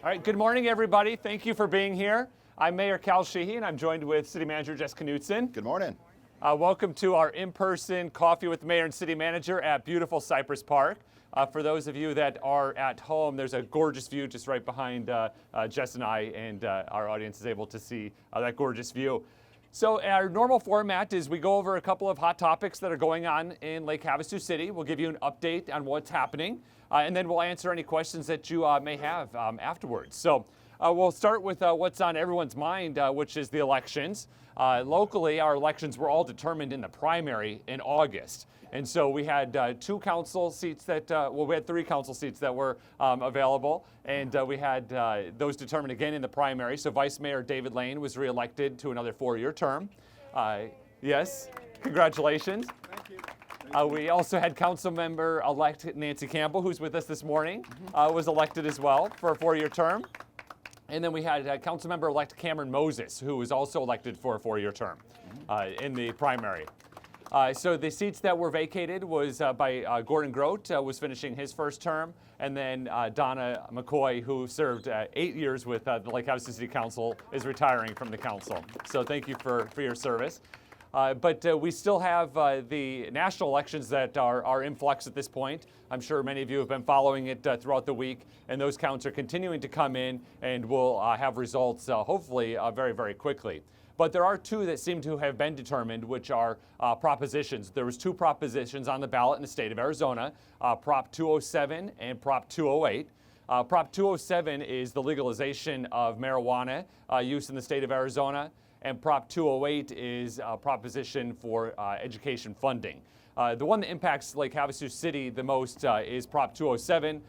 All right, good morning, everybody. Thank you for being here. I'm Mayor Cal Sheehy, and I'm joined with City Manager Jess Knudson. Good morning. Welcome to our in-person coffee with the Mayor and City Manager at beautiful Cypress Park. For those of you that are at home, there's a gorgeous view just right behind Jess and I, and our audience is able to see that gorgeous view. So our normal format is we go over a couple of hot topics that are going on in Lake Havasu City. We'll give you an update on what's happening, and then we'll answer any questions that you may have afterwards. So we'll start with what's on everyone's mind, which is the elections. Locally, our elections were all determined in the primary in August. And so we had two council seats that, we had three council seats that were available, and we had those determined again in the primary. So Vice Mayor David Lane was reelected to another 4-year term. Yes, congratulations. Thank you. We also had council member-elect Nancy Campbell, who's with us this morning, was elected as well for a 4-year term. And then we had council member-elect Cameron Moses, who was also elected for a 4-year term in the primary. So the seats that were vacated was by Gordon Grote, was finishing his first term, and then Donna McCoy, who served 8 years with the Lake Havasu City Council, is retiring from the council. So thank you for your service. But we still have the national elections that are in flux at this point. I'm sure many of you have been following it throughout the week, and those counts are continuing to come in, and we'll have results hopefully very, very quickly. But there are two that seem to have been determined, which are propositions. There was two propositions on the ballot in the state of Arizona, Prop 207 and Prop 208. Prop 207 is the legalization of marijuana use in the state of Arizona, and Prop 208 is a proposition for education funding. The one that impacts Lake Havasu City the most is Prop 207.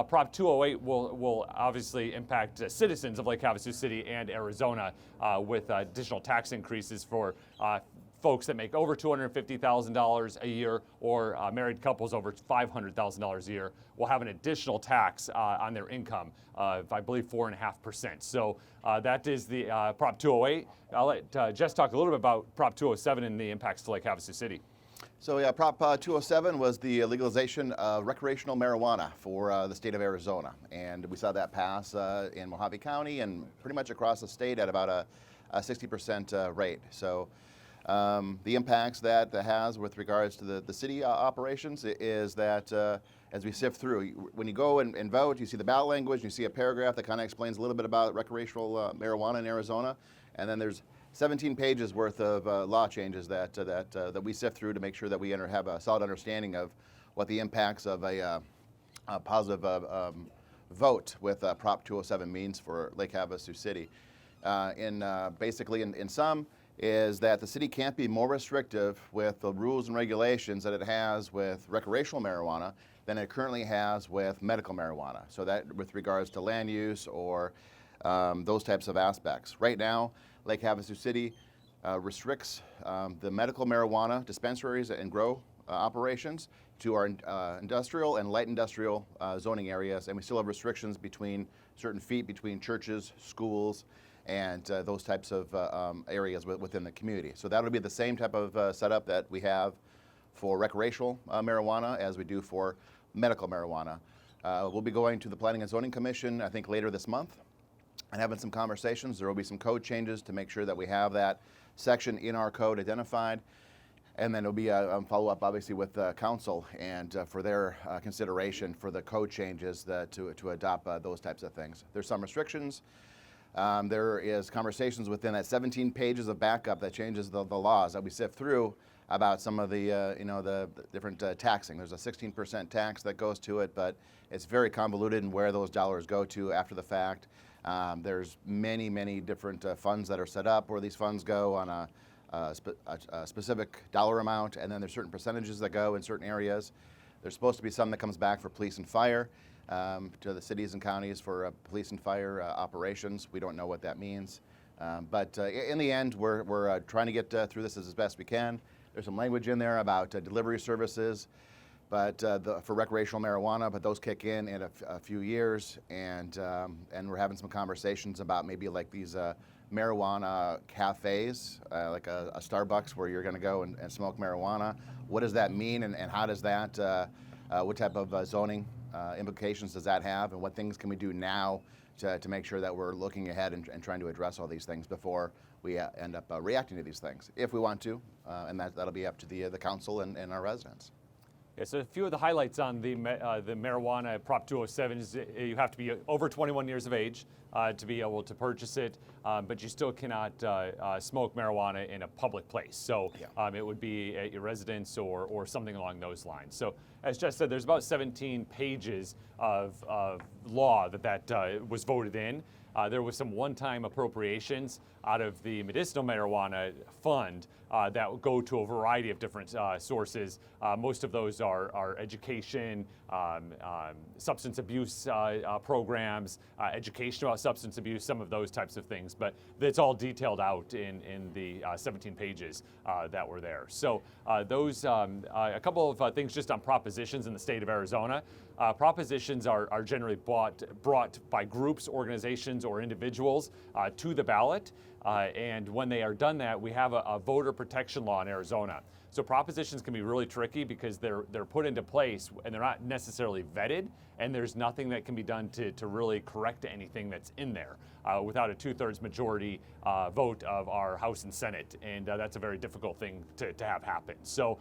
Prop 208 will obviously impact citizens of Lake Havasu City and Arizona with additional tax increases for folks that make over $250,000 a year, or married couples over $500,000 a year will have an additional tax on their income of, I believe, 4.5%. So that is the Prop 208. I'll let Jess talk a little bit about Prop 207 and the impacts to Lake Havasu City. So yeah, Prop 207 was the legalization of recreational marijuana for the state of Arizona. And we saw that pass in Mojave County and pretty much across the state at about a 60% rate. So the impacts that has with regards to the city operations is that as we sift through, when you go and vote, you see the ballot language, you see a paragraph that kind of explains a little bit about recreational marijuana in Arizona, and then there's 17 pages worth of law changes that we sift through to make sure that we have a solid understanding of what the impacts of a positive vote with Prop 207 means for Lake Havasu City. Basically, in sum, is that the city can't be more restrictive with the rules and regulations that it has with recreational marijuana than it currently has with medical marijuana. So that with regards to land use or those types of aspects. Right now, Lake Havasu City restricts the medical marijuana dispensaries and grow operations to our industrial and light industrial zoning areas, and we still have restrictions between certain feet between churches, schools, and those types of areas within the community. So that'll be the same type of setup that we have for recreational marijuana as we do for medical marijuana. We'll be going to the Planning and Zoning Commission, I think, later this month, and having some conversations. There will be some code changes to make sure that we have that section in our code identified. And then it'll be a follow-up, obviously, with council and for their consideration for the code changes to adopt those types of things. There's some restrictions. There is conversations within that 17 pages of backup that changes the laws that we sift through about some of the the different taxing. There's a 16% tax that goes to it, but it's very convoluted in where those dollars go to after the fact. There's many different funds that are set up where these funds go on a specific dollar amount, and then there's certain percentages that go in certain areas. There's supposed to be some that comes back for police and fire, to the cities and counties for police and fire operations. We don't know what that means. But in the end, we're trying to get through this as best we can. There's some language in there about delivery services, but for recreational marijuana, but those kick in a few years, and we're having some conversations about maybe like these marijuana cafes, like a Starbucks where you're going to go and smoke marijuana. What does that mean, and how does that, what type of zoning implications does that have, and what things can we do now to make sure that we're looking ahead and trying to address all these things before we end up reacting to these things, if we want to, and that'll be up to the council and our residents. Yeah, so a few of the highlights on the marijuana Prop 207 is you have to be over 21 years of age to be able to purchase it, but you still cannot smoke marijuana in a public place. So it would be at your residence or something along those lines. So as Jess said, there's about 17 pages of law that was voted in. There was some one-time appropriations out of the medicinal marijuana fund that would go to a variety of different sources. Most of those are education, substance abuse programs, education about substance abuse, some of those types of things. But it's all detailed out in the 17 pages that were there. So those, a couple of things just on propositions in the state of Arizona. Propositions are generally brought by groups, organizations, or individuals to the ballot. And when they are done that, we have a voter protection law in Arizona. So propositions can be really tricky because they're put into place and they're not necessarily vetted, and there's nothing that can be done to really correct anything that's in there without a 2/3 majority vote of our House and Senate, and that's a very difficult thing to have happen. So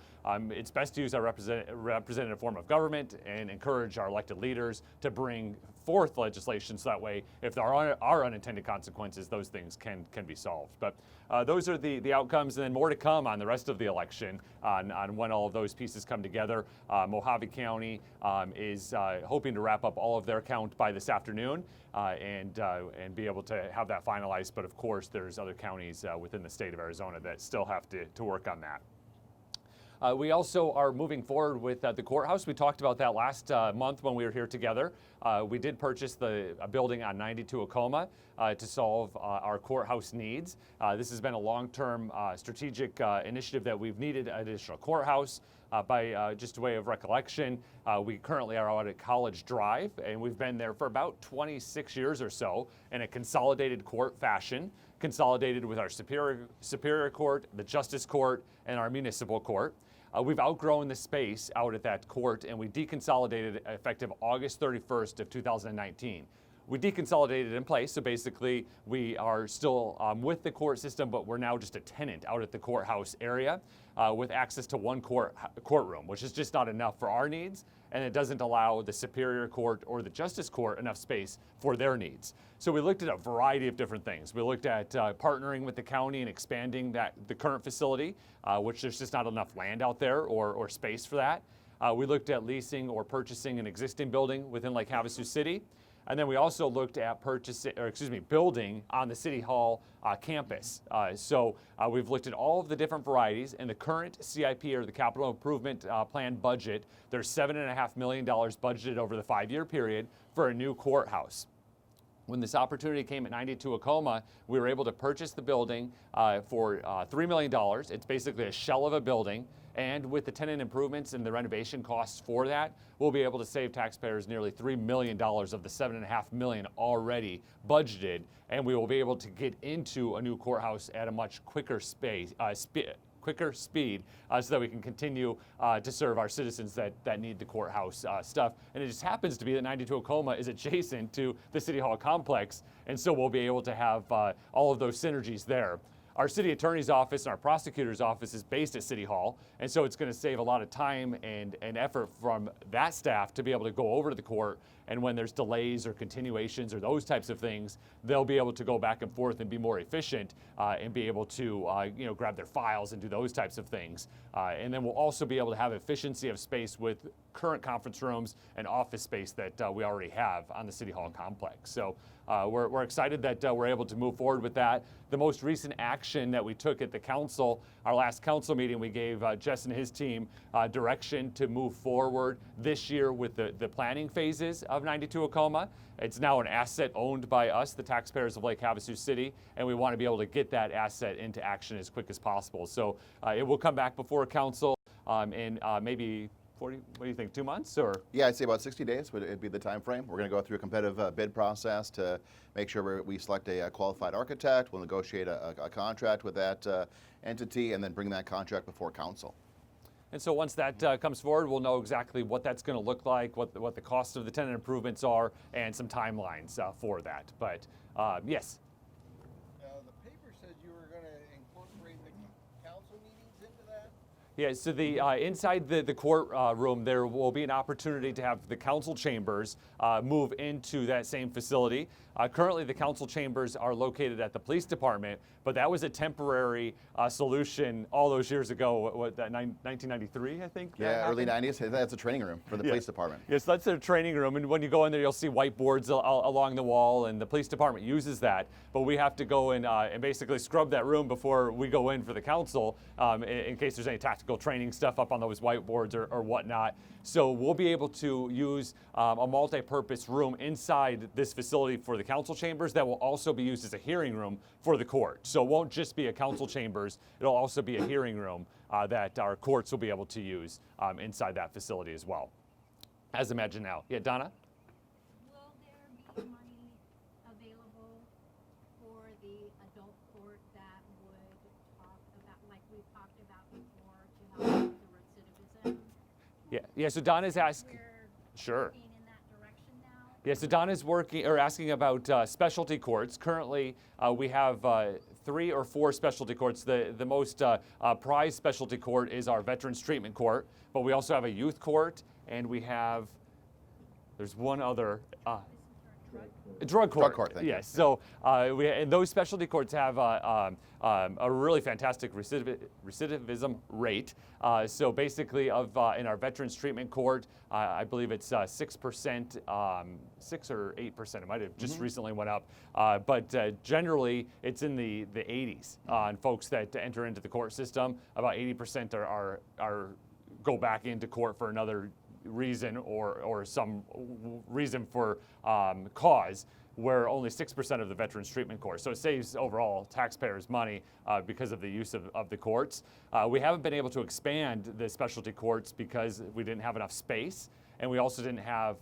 it's best to use our representative form of government and encourage our elected leaders to bring forth legislation so that way if there are unintended consequences, those things can be solved. But those are the outcomes, and then more to come on the rest of the election on when all of those pieces come together. Mojave County is hoping to wrap up all of their count by this afternoon and be able to have that finalized. But of course, there's other counties within the state of Arizona that still have to work on that. We also are moving forward with the courthouse. We talked about that last month when we were here together. We did purchase a building on 92 Acoma to solve our courthouse needs. This has been a long-term strategic initiative that we've needed an additional courthouse. By just a way of recollection, we currently are out at College Drive, and we've been there for about 26 years or so in a consolidated court fashion, consolidated with our Superior Court, the Justice Court, and our Municipal Court. We've outgrown the space out at that court, and we deconsolidated effective August 31st of 2019. We deconsolidated in place, so basically we are still with the court system, but we're now just a tenant out at the courthouse area with access to one courtroom, which is just not enough for our needs, and it doesn't allow the Superior Court or the Justice Court enough space for their needs. So we looked at a variety of different things. We looked at partnering with the county and expanding the current facility, which there's just not enough land out there or space for that. We looked at leasing or purchasing an existing building within Lake Havasu City. And then we also looked at building on the City Hall campus. So we've looked at all of the different varieties. In the current CIP, or the Capital Improvement Plan budget, there's $7.5 million budgeted over the 5-year period for a new courthouse. When this opportunity came at 92 Acoma, we were able to purchase the building for $3 million. It's basically a shell of a building. And with the tenant improvements and the renovation costs for that, we'll be able to save taxpayers nearly $3 million of the $7.5 million already budgeted. And we will be able to get into a new courthouse at a much quicker speed so that we can continue to serve our citizens that need the courthouse stuff. And it just happens to be that 92 Acoma is adjacent to the City Hall complex, and so we'll be able to have all of those synergies there. Our city attorney's office and our prosecutor's office is based at City Hall, and so it's going to save a lot of time and effort from that staff to be able to go over to the court, and when there's delays or continuations or those types of things, they'll be able to go back and forth and be more efficient and be able to grab their files and do those types of things. And then we'll also be able to have efficiency of space with current conference rooms and office space that we already have on the City Hall complex. So we're excited that we're able to move forward with that. The most recent action that we took at the council, our last council meeting, we gave Jess and his team direction to move forward this year with the planning phases of 92 Acoma. It's now an asset owned by us, the taxpayers of Lake Havasu City, and we want to be able to get that asset into action as quick as possible. So it will come back before council in maybe 40, what do you think, 2 months? Or? Yeah, I'd say about 60 days would be the time frame. We're going to go through a competitive bid process to make sure we select a qualified architect. We'll negotiate a contract with that entity and then bring that contract before council. And so once that comes forward, we'll know exactly what that's going to look like, what the cost of the tenant improvements are, and some timelines for that. But yes. The paper says you were going to incorporate the council meetings into that? Yeah, so the inside the court room, there will be an opportunity to have the council chambers move into that same facility. Currently, the council chambers are located at the police department, but that was a temporary solution all those years ago. What, 1993, I think? Yeah, early 90s. That's a training room for the police department. Yes, that's their training room, and when you go in there, you'll see whiteboards along the wall, and the police department uses that. But we have to go in and basically scrub that room before we go in for the council, in case there's any tactical training stuff up on those whiteboards or whatnot. So we'll be able to use a multi-purpose room inside this facility for the council chambers that will also be used as a hearing room for the court. So it won't just be a council chambers, it'll also be a hearing room that our courts will be able to use inside that facility as well. As imagined now. Yeah, Donna? Will there be money available for the adult court that would talk about, like we've talked about before, to help with the recidivism? Yeah, so Donna's asked. We're Sure. working in that direction now. Yeah, so Donna's working or asking about specialty courts. Currently, we have 3 or 4 specialty courts. The most prized specialty court is our Veterans Treatment Court, but we also have a youth court, and we have, there's one other. Drug court. Thank you. Yes. So and those specialty courts have a really fantastic recidivism rate. So basically, in our Veterans Treatment Court, I believe it's 6%, 6 or 8%. It might have just recently went up, but generally it's in the 80s on folks that enter into the court system. About 80% are go back into court for another reason or some reason for cause, where only 6% of the Veterans Treatment Court. So it saves overall taxpayers money because of the use of the courts. We haven't been able to expand the specialty courts because we didn't have enough space, and we also didn't have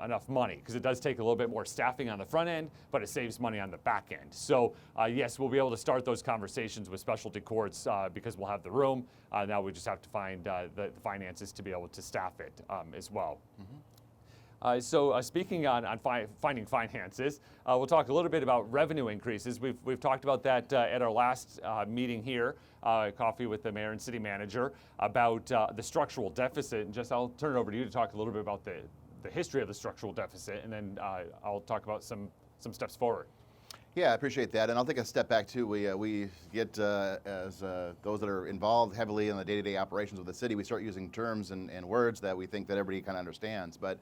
enough money, because it does take a little bit more staffing on the front end, but it saves money on the back end. So yes, we'll be able to start those conversations with specialty courts because we'll have the room. Now we just have to find the finances to be able to staff it as well. So speaking on finding finances, we'll talk a little bit about revenue increases. We've talked about that at our last meeting here, coffee with the mayor and city manager, about the structural deficit. And Jess, I'll turn it over to you to talk a little bit about the history of the structural deficit, and then I'll talk about some steps forward. Yeah, I appreciate that, and I'll take a step back too. We get as those that are involved heavily in the day-to-day operations of the city, we start using terms and words that we think that everybody kind of understands. But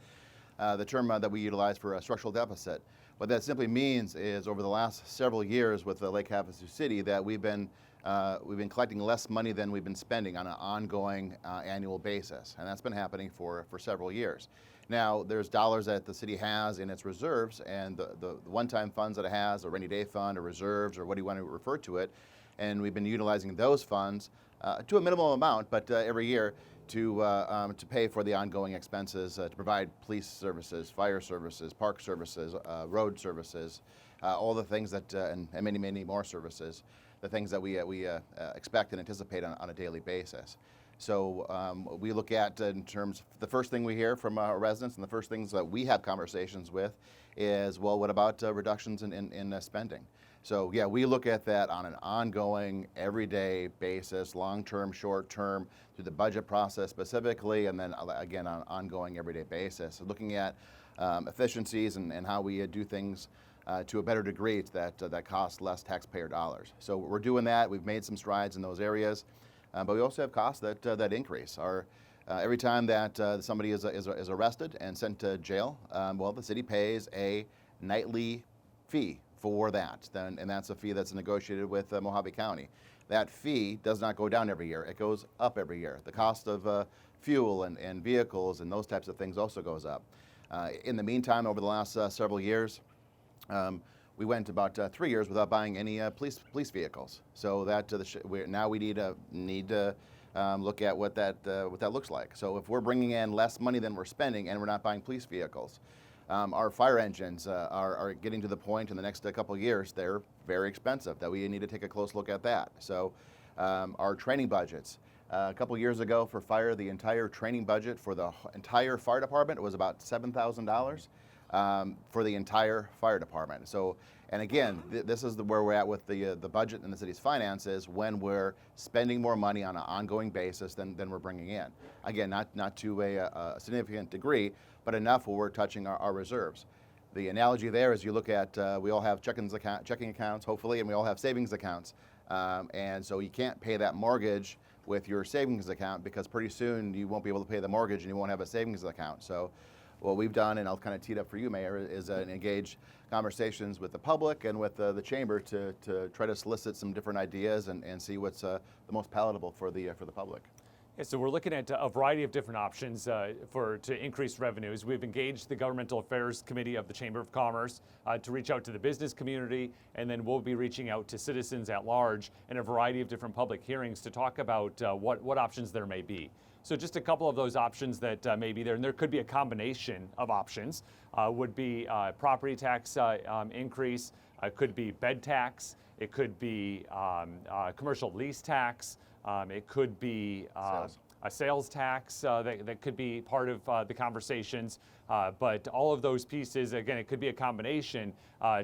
the term that we utilize for a structural deficit, what that simply means is over the last several years with Lake Havasu City that we've been collecting less money than we've been spending on an ongoing annual basis, and that's been happening for several years. Now, there's dollars that the city has in its reserves, and the one-time funds that it has, a rainy day fund, or reserves, or what do you want to refer to it, and we've been utilizing those funds to a minimal amount, but every year to pay for the ongoing expenses, to provide police services, fire services, park services, road services, all the things that, and many, many more services, the things that we expect and anticipate on a daily basis. So we look at in terms, the first thing we hear from our residents and the first things that we have conversations with is, well, what about reductions in spending? So yeah, we look at that on an ongoing, everyday basis, long-term, short-term, through the budget process specifically, and then again on an ongoing, everyday basis. Looking at efficiencies and how we do things to a better degree that cost less taxpayer dollars. So we're doing that. We've made some strides in those areas, but we also have costs that increase. Every time that somebody is arrested and sent to jail, well, the city pays a nightly fee for that, and that's a fee that's negotiated with Mojave County. That fee does not go down every year, it goes up every year. The cost of fuel and vehicles and those types of things also goes up. In the meantime, over the last several years, we went about 3 years without buying any police vehicles. So that now we need to look at what that looks like. So if we're bringing in less money than we're spending and we're not buying police vehicles, our fire engines are getting to the point in the next couple of years, they're very expensive, that we need to take a close look at that. So our training budgets, A couple years ago for fire, the entire training budget for the entire fire department was about $7,000 for the entire fire department. So, and again, this is where we're at with the budget and the city's finances when we're spending more money on an ongoing basis than we're bringing in. Again, not to a significant degree, but enough where we're touching our reserves. The analogy there is you look at, we all have checking accounts, hopefully, and we all have savings accounts. And so you can't pay that mortgage with your savings account because pretty soon you won't be able to pay the mortgage and you won't have a savings account. So what we've done, and I'll kind of tee it up for you, Mayor, is engage conversations with the public and with the chamber to try to solicit some different ideas and see what's the most palatable for the public. Yeah, so we're looking at a variety of different options to increase revenues. We've engaged the Governmental Affairs Committee of the Chamber of Commerce to reach out to the business community, and then we'll be reaching out to citizens at large in a variety of different public hearings to talk about what options there may be. So just a couple of those options that may be there, and there could be a combination of options, would be property tax increase, could be bed tax, it could be commercial lease tax, it could be a sales tax that could be part of the conversations. But all of those pieces, again, it could be a combination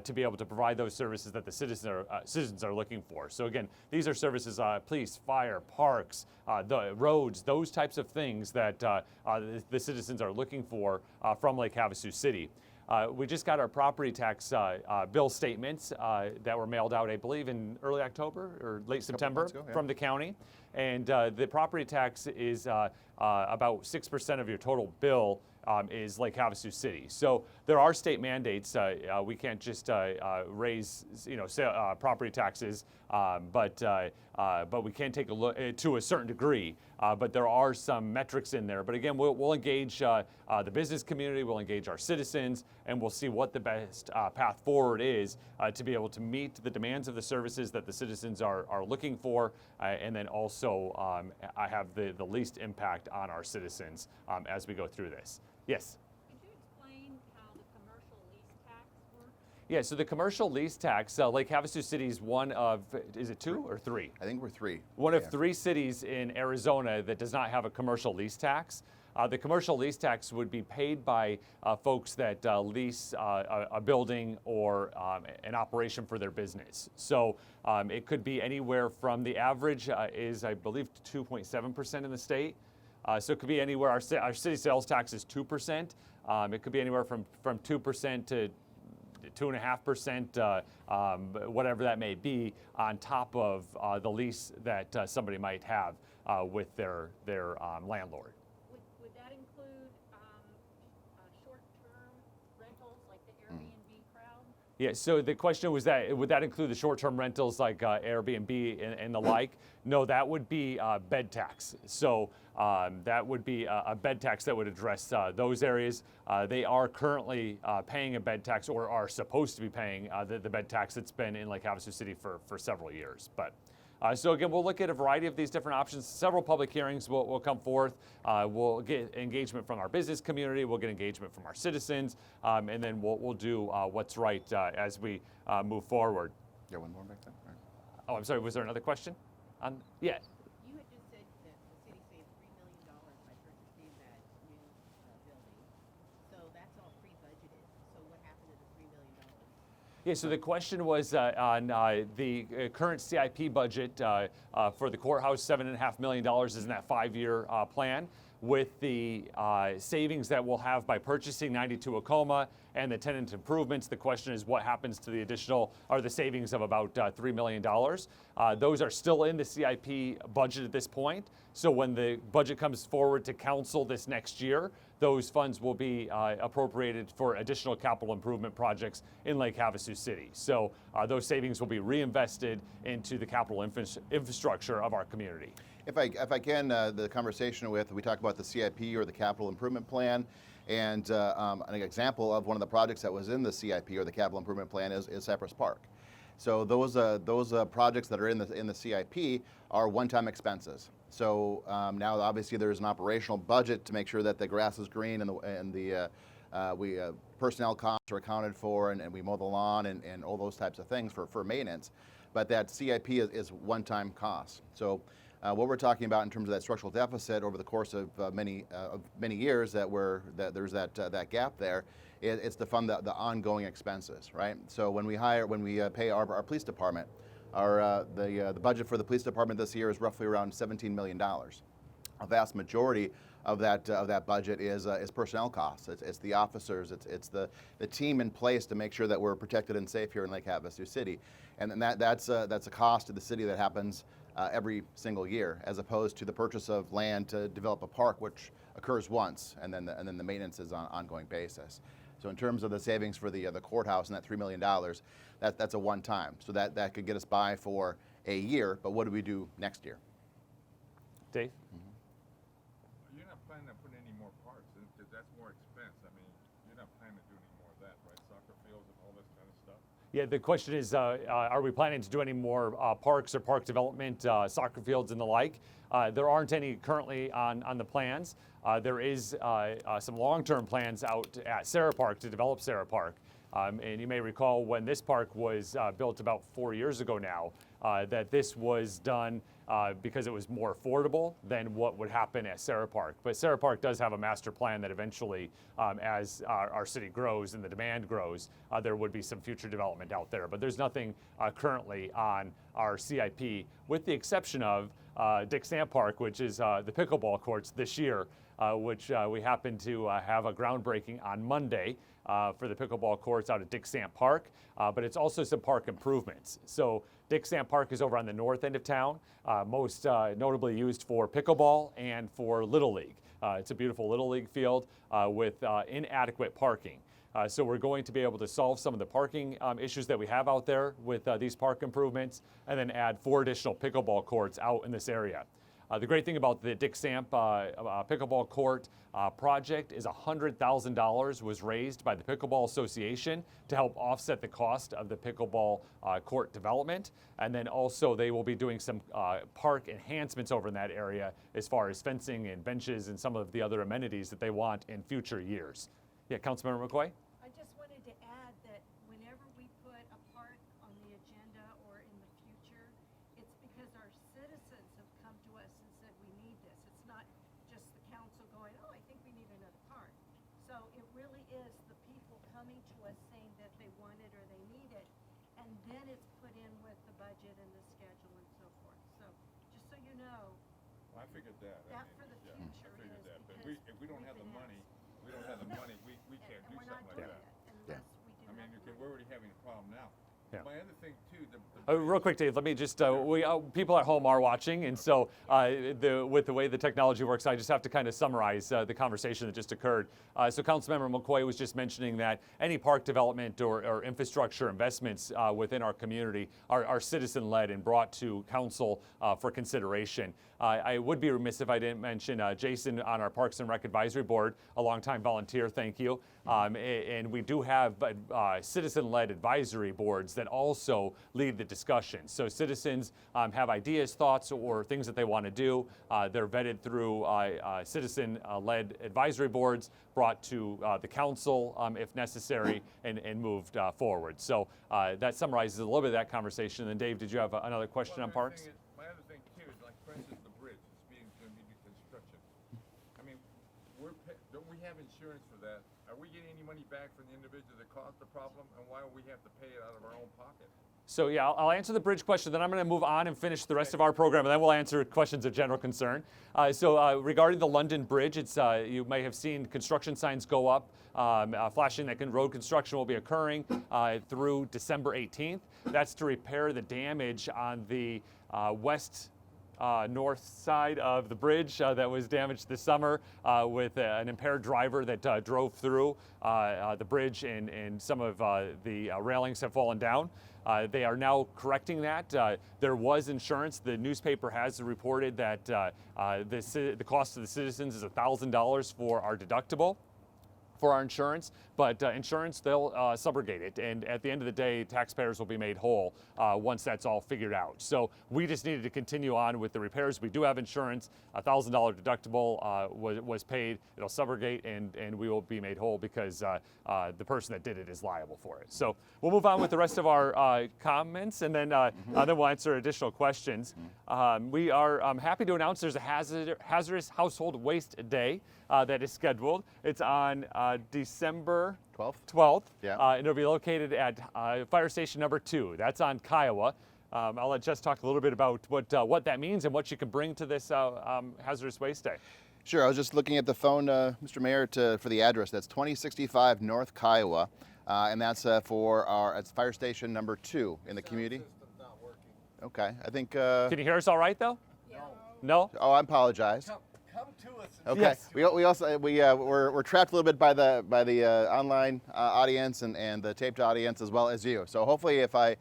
to be able to provide those services that the citizens are looking for. So again, these are services, police, fire, parks, the roads, those types of things that the citizens are looking for from Lake Havasu City. We just got our property tax bill statements that were mailed out, I believe, in early October or late September from the county. And the property tax is about 6% of your total bill is Lake Havasu City. So there are state mandates. We can't just raise, property taxes, but we can take a look to a certain degree. But there are some metrics in there. But again, we'll engage the business community, we'll engage our citizens, and we'll see what the best path forward is to be able to meet the demands of the services that the citizens are looking for, and then also have the least impact on our citizens as we go through this. Yes? Could you explain how the commercial lease tax works? Yeah, so the commercial lease tax, Lake Havasu City is one of, is it 2 or 3? I think we're 3. One of 3 cities in Arizona that does not have a commercial lease tax. The commercial lease tax would be paid by folks that lease a building or an operation for their business. So it could be anywhere from, the average is, I believe, 2.7% in the state. So it could be anywhere, our city sales tax is 2%. It could be anywhere from 2% to 2.5%, whatever that may be, on top of the lease that somebody might have with their landlord. Would that include short-term rentals like the Airbnb crowd? Yeah, so the question was that, would that include the short-term rentals like Airbnb and the like? No, that would be bed tax. So that would be a bed tax that would address those areas. They are currently paying a bed tax, or are supposed to be paying the bed tax that's been in Lake Havasu City for several years. But so again, we'll look at a variety of these different options. Several public hearings will come forth. We'll get engagement from our business community. We'll get engagement from our citizens, and then we'll do what's right as we move forward. Yeah, one more back there. All right. Oh, I'm sorry. Was there another question? Yeah. You had just said that the city saved $3 million by purchasing that new building. So that's all pre-budgeted. So what happened to the $3 million? Yeah, so the question was on the current CIP budget for the courthouse, $7.5 million is in that 5-year plan. With the savings that we'll have by purchasing 92 Acoma and the tenant improvements, the question is what happens to the additional, or the savings of about $3 million. Those are still in the CIP budget at this point. So when the budget comes forward to council this next year, those funds will be appropriated for additional capital improvement projects in Lake Havasu City. So those savings will be reinvested into the capital infrastructure of our community. If I can, the conversation we talk about the CIP or the capital improvement plan, and an example of one of the projects that was in the CIP or the capital improvement plan is Cypress Park. So those projects that are in the CIP are one-time expenses. So now obviously there's an operational budget to make sure that the grass is green and the personnel costs are accounted for, and we mow the lawn and all those types of things for maintenance. But that CIP is one-time cost. So What we're talking about in terms of that structural deficit over the course of many years that there's that gap there, it's to fund the ongoing expenses, right? So when we pay our police department, the budget for the police department this year is roughly around $17 million. A vast majority of that budget is personnel costs. It's the officers. It's the team in place to make sure that we're protected and safe here in Lake Havasu City, and then that's a cost to the city that happens every single year, as opposed to the purchase of land to develop a park, which occurs once, and then the maintenance is on an ongoing basis. So in terms of the savings for the courthouse and that $3 million, that's a one time. So that could get us by for a year. But what do we do next year? Dave? You're not planning on putting any more parks, because that's more expense. I mean, you're not planning to do any more of that, right? Soccer fields and all this kind of stuff? Yeah, the question is, are we planning to do any more parks or park development, soccer fields and the like? There aren't any currently on the plans. There is some long-term plans out at Sarah Park to develop Sarah Park. And you may recall when this park was built about 4 years ago now, that this was done because it was more affordable than what would happen at Sarah Park. But Sarah Park does have a master plan that eventually, as our city grows and the demand grows, there would be some future development out there. But there's nothing currently on our CIP, with the exception of Dick Stamp Park, which is the pickleball courts this year, which we happen to have a groundbreaking on Monday for the pickleball courts out at Dick Stamp Park, but it's also some park improvements. So Dick Stamp Park is over on the north end of town, most notably used for pickleball and for Little League. It's a beautiful Little League field with inadequate parking. So we're going to be able to solve some of the parking issues that we have out there with these park improvements, and then add 4 additional pickleball courts out in this area. The great thing about the Dick Stamp pickleball court project is $100,000 was raised by the Pickleball Association to help offset the cost of the pickleball court development. And then also they will be doing some park enhancements over in that area as far as fencing and benches and some of the other amenities that they want in future years. Yeah, Councilmember McCoy? I just wanted to add that whenever we put a park on the agenda or in the future, it's because our citizens have come to us and said we need this. It's not just the council going, oh, I think we need another park. So it really is the people coming to us saying that they want it or they need it, and then it's put in with the budget and the schedule and so forth. So just so you know, Well, I figured that. that for the yeah, future I figured is that. But because if we don't we've have the been money, asked. we don't have the money, we can't And do we're not something like doing that. it unless we do I mean, have the okay, money. we're already having a problem now. Yeah. My other thing too, Real quick, Dave, let me just, people at home are watching, and so with the way the technology works, I just have to kind of summarize the conversation that just occurred. So Councilmember McCoy was just mentioning that any park development or infrastructure investments within our community are citizen-led and brought to council for consideration. I would be remiss if I didn't mention Jason on our Parks and Rec Advisory Board, a longtime volunteer, thank you. And we do have citizen-led advisory boards that also lead the discussion. So citizens have ideas, thoughts, or things that they want to do. They're vetted through citizen-led advisory boards, brought to the council if necessary, and moved forward. So that summarizes a little bit of that conversation. And then Dave, did you have another question on parks? My other thing too is, like, for instance, the bridge is being going to be construction. I mean, don't we have insurance for that? Are we getting any money back from the individual that caused the problem, and why do we have to pay it out of our own pocket? So yeah, I'll answer the bridge question, then I'm going to move on and finish the rest of our program, and then we'll answer questions of general concern. Regarding the London Bridge, it's you may have seen construction signs go up, flashing that road construction will be occurring through December 18th. That's to repair the damage on the west north side of the bridge that was damaged this summer with an impaired driver that drove through the bridge, and some of the railings have fallen down. They are now correcting that. There was insurance. The newspaper has reported that the cost to the citizens is $1,000 for our deductible. for our insurance, but insurance, they'll subrogate it, and at the end of the day, taxpayers will be made whole once that's all figured out. So we just needed to continue on with the repairs. We do have insurance. $1,000 deductible was paid. It'll subrogate, and we will be made whole because the person that did it is liable for it. So we'll move on with the rest of our comments, and then we'll answer additional questions. We are happy to announce there's a hazardous household waste day that is scheduled. It's on December 12th. Yeah. And it'll be located at Fire Station number 2. That's on Kiowa. I'll let Jess talk a little bit about what that means and what you can bring to this hazardous waste day. Sure. I was just looking at the phone, Mr. Mayor, for the address. That's 2065 North Kiowa, and that's it's Fire Station number 2 in the community. System's not working. Okay. I think. Can you hear us all right, though? No? Oh, I apologize. Come to us. And Okay. Yes. We're trapped a little bit by the online audience and the taped audience as well as you. So hopefully, if I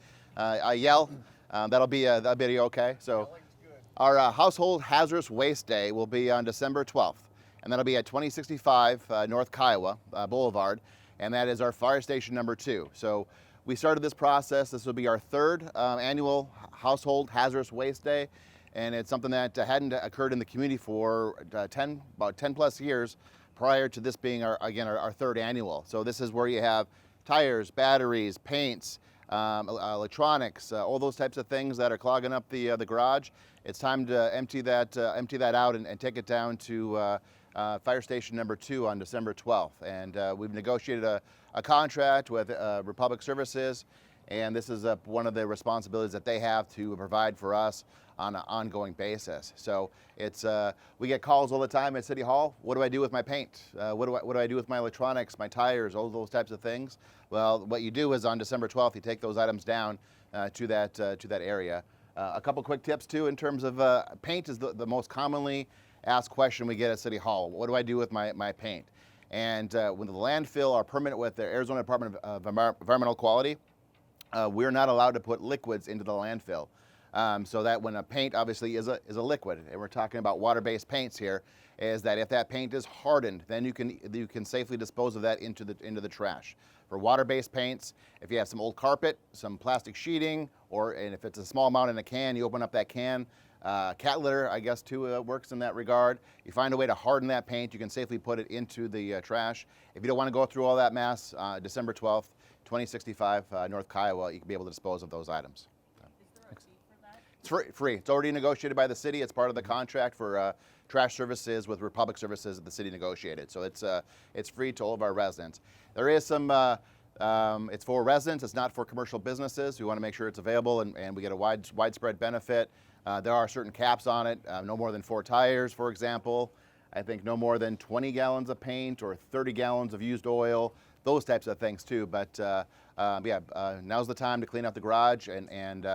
yell, that'll be okay. So Yelling's good. our household hazardous waste day will be on December 12th, and that'll be at 2065 North Kiowa Boulevard, and that is our fire station number 2. So we started this process. This will be our 3rd annual household hazardous waste day. And it's something that hadn't occurred in the community for about 10 plus years prior to this being our 3rd annual. So this is where you have tires, batteries, paints, electronics, all those types of things that are clogging up the garage. It's time to empty that out and take it down to Fire Station number 2 on December 12th. And we've negotiated a contract with Republic Services, and this is one of the responsibilities that they have to provide for us on an ongoing basis. So it's we get calls all the time at City Hall. What do I do with my paint? What do I do with my electronics, my tires, all those types of things? Well, what you do is on December 12th, you take those items down to that area. A couple quick tips too in terms of paint is the most commonly asked question we get at City Hall. What do I do with my paint? And when the landfill are permit with the Arizona Department of Environmental Quality, we're not allowed to put liquids into the landfill. So that when a paint obviously is a liquid, and we're talking about water-based paints here, is that if that paint is hardened, then you can safely dispose of that into the trash. For water-based paints, if you have some old carpet, some plastic sheeting, and if it's a small amount in a can, you open up that can. Cat litter, I guess, too, works in that regard. You find a way to harden that paint, you can safely put it into the trash. If you don't want to go through all that mess, December 12th, 2065 North Kiowa, you can be able to dispose of those items. Is there a fee for that? It's free. It's already negotiated by the city. It's part of the contract for trash services with Republic Services that the city negotiated. So it's free to all of our residents. There is some, it's for residents. It's not for commercial businesses. We want to make sure it's available and we get a widespread benefit. There are certain caps on it. No more than 4 tires, for example. I think no more than 20 gallons of paint or 30 gallons of used oil. Those types of things too. But now's the time to clean out the garage, and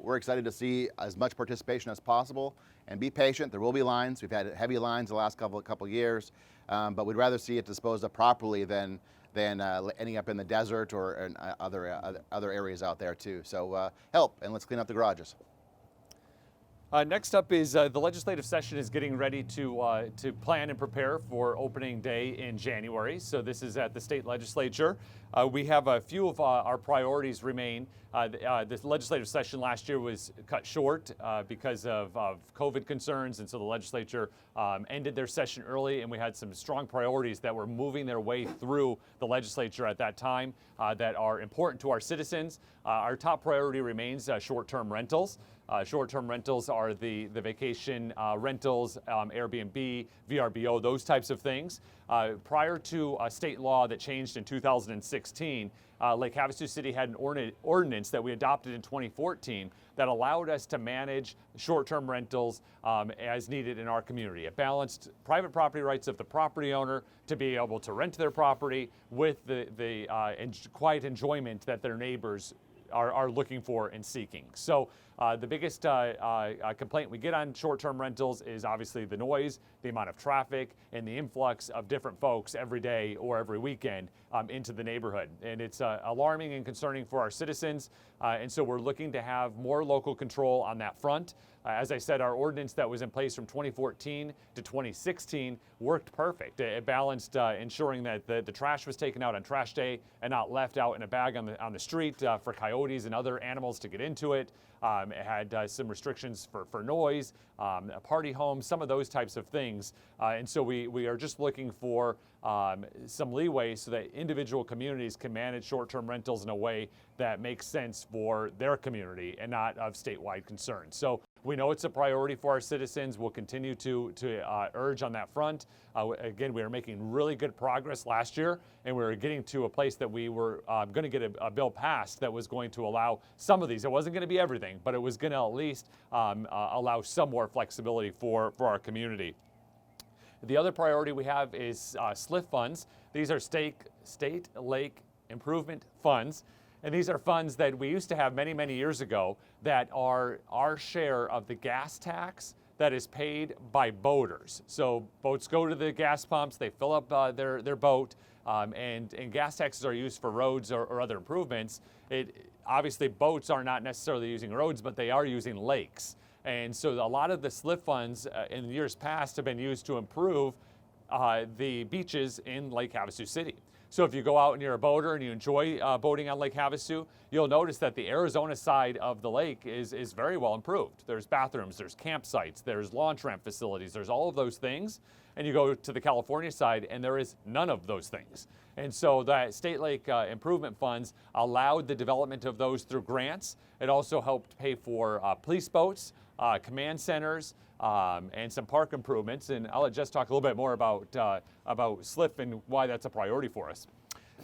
we're excited to see as much participation as possible. And be patient. There will be lines. We've had heavy lines the last couple years, but we'd rather see it disposed of properly than ending up in the desert or in other areas out there too. So help, and let's clean up the garages. Next up is the legislative session is getting ready to plan and prepare for opening day in January. So this is at the state legislature. We have a few of our priorities remain. The legislative session last year was cut short because of COVID concerns, and so the legislature ended their session early, and we had some strong priorities that were moving their way through the legislature at that time that are important to our citizens. Our top priority remains short-term rentals. Short-term rentals are the vacation rentals, Airbnb, VRBO, those types of things. Prior to a state law that changed in 2016, Lake Havasu City had an ordinance that we adopted in 2014 that allowed us to manage short-term rentals as needed in our community. It balanced private property rights of the property owner to be able to rent their property with the quiet enjoyment that their neighbors are looking for and seeking. So the biggest complaint we get on short-term rentals is obviously the noise, the amount of traffic, and the influx of different folks every day or every weekend into the neighborhood. And it's alarming and concerning for our citizens. And so we're looking to have more local control on that front. As I said, our ordinance that was in place from 2014 to 2016 worked perfect. It balanced ensuring that the trash was taken out on trash day and not left out in a bag on the street for coyotes and other animals to get into it. It had some restrictions for noise, party homes, some of those types of things. And so we are just looking for some leeway so that individual communities can manage short-term rentals in a way that makes sense for their community and not of statewide concern. So we know it's a priority for our citizens. We'll continue to urge on that front. Again, we were making really good progress last year, and we were getting to a place that we were going to get a bill passed that was going to allow some of these. It wasn't going to be everything, but it was going to at least allow some more flexibility for our community. The other priority we have is SLIF funds. These are state lake improvement funds. And these are funds that we used to have many, many years ago that are our share of the gas tax that is paid by boaters. So boats go to the gas pumps, they fill up their boat, and gas taxes are used for roads or other improvements. Obviously, boats are not necessarily using roads, but they are using lakes. And so a lot of the SLIF funds in years past have been used to improve the beaches in Lake Havasu City. So if you go out and you're a boater and you enjoy boating on Lake Havasu, you'll notice that the Arizona side of the lake is very well improved. There's bathrooms, there's campsites, there's launch ramp facilities, there's all of those things. And you go to the California side and there is none of those things. And so that state lake improvement funds allowed the development of those through grants. It also helped pay for police boats, command centers, and some park improvements. And I'll let Jess talk a little bit more about SLIF and why that's a priority for us.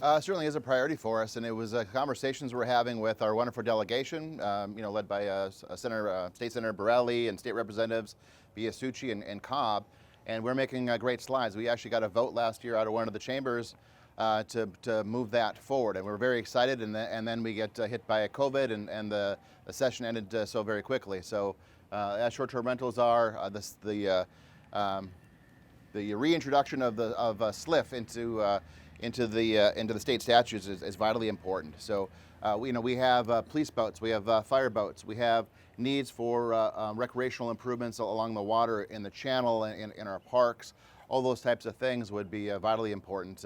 Certainly is a priority for us, and it was conversations we're having with our wonderful delegation, led by State Senator Borelli and state representatives Biasucci and Cobb, and we're making great slides. We actually got a vote last year out of one of the chambers to move that forward, and we're very excited. And then we get hit by a COVID, and the session ended so very quickly. So as short-term rentals are, the reintroduction of SLIF into the state statutes is vitally important. So we have police boats, we have fire boats, we have needs for recreational improvements along the water in the channel and in our parks. All those types of things would be vitally important.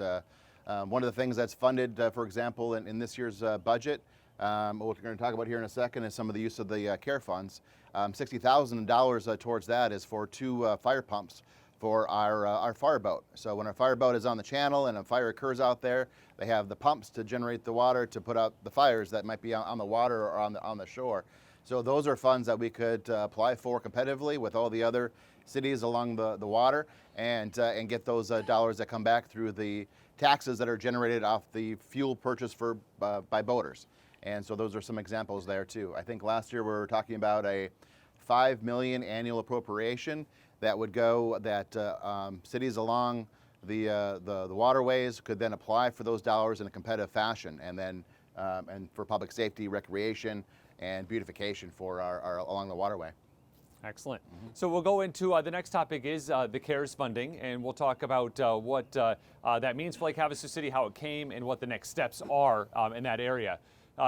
One of the things that's funded, for example, in this year's budget, what we're going to talk about here in a second, is some of the use of the CARE funds. $60,000 towards that is for 2 fire pumps for our fire boat. So when our fire boat is on the channel and a fire occurs out there, they have the pumps to generate the water to put out the fires that might be on the water or on the shore. So those are funds that we could apply for competitively with all the other cities along the water, and get those dollars that come back through the taxes that are generated off the fuel purchase by boaters. And so those are some examples there too. I think last year we were talking about a $5 million annual appropriation that would go, that cities along the waterways could then apply for those dollars in a competitive fashion, and then and for public safety, recreation, and beautification for our along the waterway. Excellent. So we'll go into the next topic is the CARES funding, and we'll talk about what that means for Lake Havasu City, how it came, and what the next steps are in that area.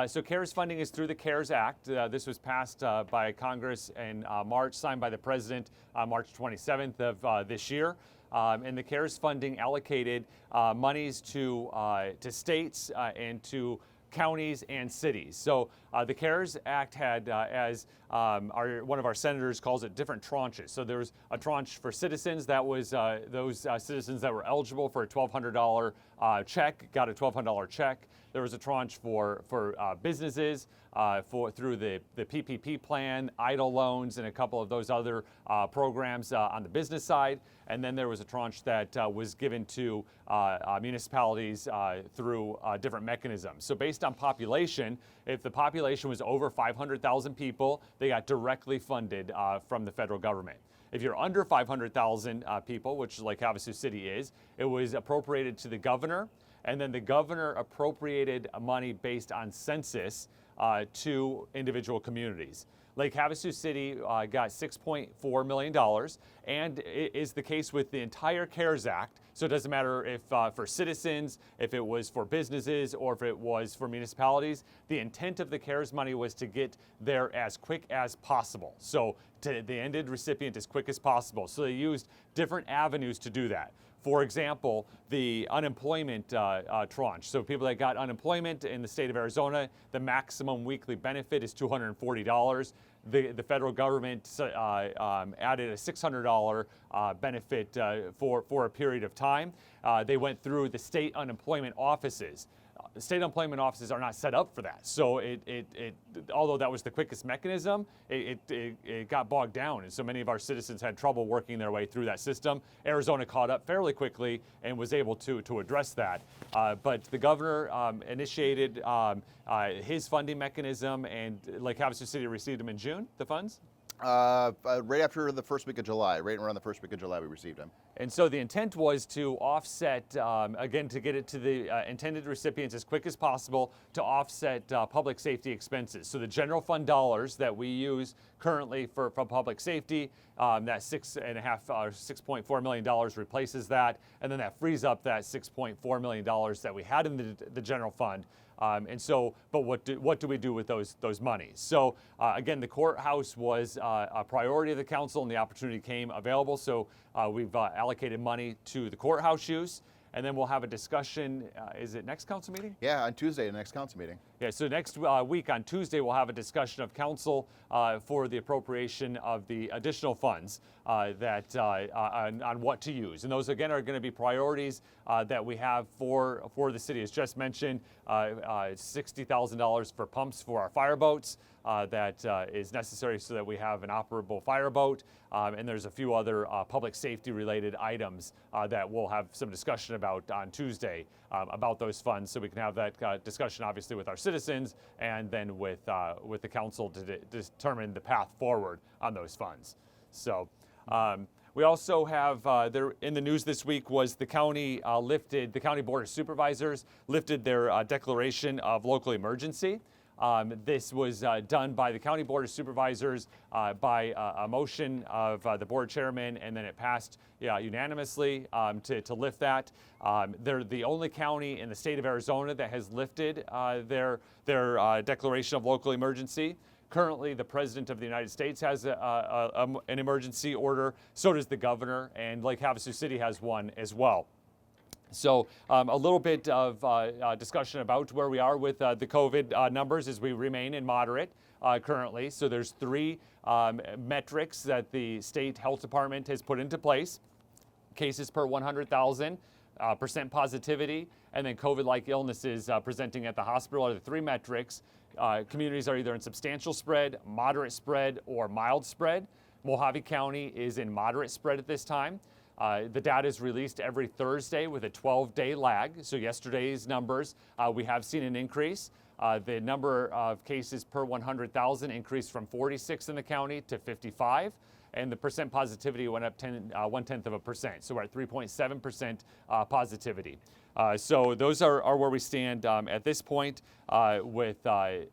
So CARES funding is through the CARES Act. This was passed by Congress in March, signed by the President March 27th of this year. And the CARES funding allocated monies to states and to counties and cities. So the CARES Act had, as one of our senators calls it, different tranches. So there was a tranche for citizens. That was those citizens that were eligible for a $1,200 check, got a $1,200 check. There was a tranche for businesses through the PPP plan, EIDL loans, and a couple of those other programs on the business side. And then there was a tranche that was given to municipalities through different mechanisms. So based on population, if the population was over 500,000 people, they got directly funded from the federal government. If you're under 500,000 people, which Lake Havasu City is, it was appropriated to the governor, and then the governor appropriated money based on census to individual communities. Lake Havasu City got $6.4 million, and it is the case with the entire CARES Act. So it doesn't matter if for citizens, if it was for businesses, or if it was for municipalities. The intent of the CARES money was to get there as quick as possible. So to the ended recipient as quick as possible. So they used different avenues to do that. For example, the unemployment tranche. So people that got unemployment in the state of Arizona, the maximum weekly benefit is $240. The federal government added a $600 benefit for a period of time. They went through the state unemployment offices. The state unemployment offices are not set up for that. So although that was the quickest mechanism, it got bogged down. And so many of our citizens had trouble working their way through that system. Arizona caught up fairly quickly and was able to address that. But the governor initiated his funding mechanism, and Lake Havasu City received them in June, the funds? Right after the first week of July, right around the first week of July, we received them. And so the intent was to offset, again, to get it to the intended recipients as quick as possible to offset public safety expenses. So the general fund dollars that we use currently for public safety, that $6.4 million replaces that, and then that frees up that $6.4 million that we had in the general fund. But what do we do with those monies? So again, the courthouse was a priority of the council, and the opportunity came available. So we've allocated money to the courthouse use, and then we'll have a discussion. Is it next council meeting? Yeah, on Tuesday, the next council meeting. Yeah, so next week on Tuesday, we'll have a discussion of council for the appropriation of the additional funds on what to use. And those, again, are going to be priorities that we have for the city. As Jess mentioned, $60,000 for pumps for our fireboats. That is necessary so that we have an operable fireboat. And there's a few other public safety related items that we'll have some discussion about on Tuesday about those funds, so we can have that discussion obviously with our citizens and then with the council to determine the path forward on those funds. So we also have there in the news this week was the county the County Board of Supervisors lifted their declaration of local emergency. This was done by the County Board of Supervisors by a motion of the board chairman, and then it passed unanimously to lift that. They're the only county in the state of Arizona that has lifted their declaration of local emergency. Currently, the President of the United States has an emergency order. So does the governor, and Lake Havasu City has one as well. So a little bit of discussion about where we are with the COVID numbers as we remain in moderate currently. So there's three metrics that the state health department has put into place: cases per 100,000, percent positivity, and then COVID-like illnesses presenting at the hospital are the three metrics. Communities are either in substantial spread, moderate spread, or mild spread. Mojave County is in moderate spread at this time. The data is released every Thursday with a 12-day lag. So yesterday's numbers, we have seen an increase. The number of cases per 100,000 increased from 46 in the county to 55. And the percent positivity went up 0.1%. So we're at 3.7% positivity. So those are where we stand at this point with the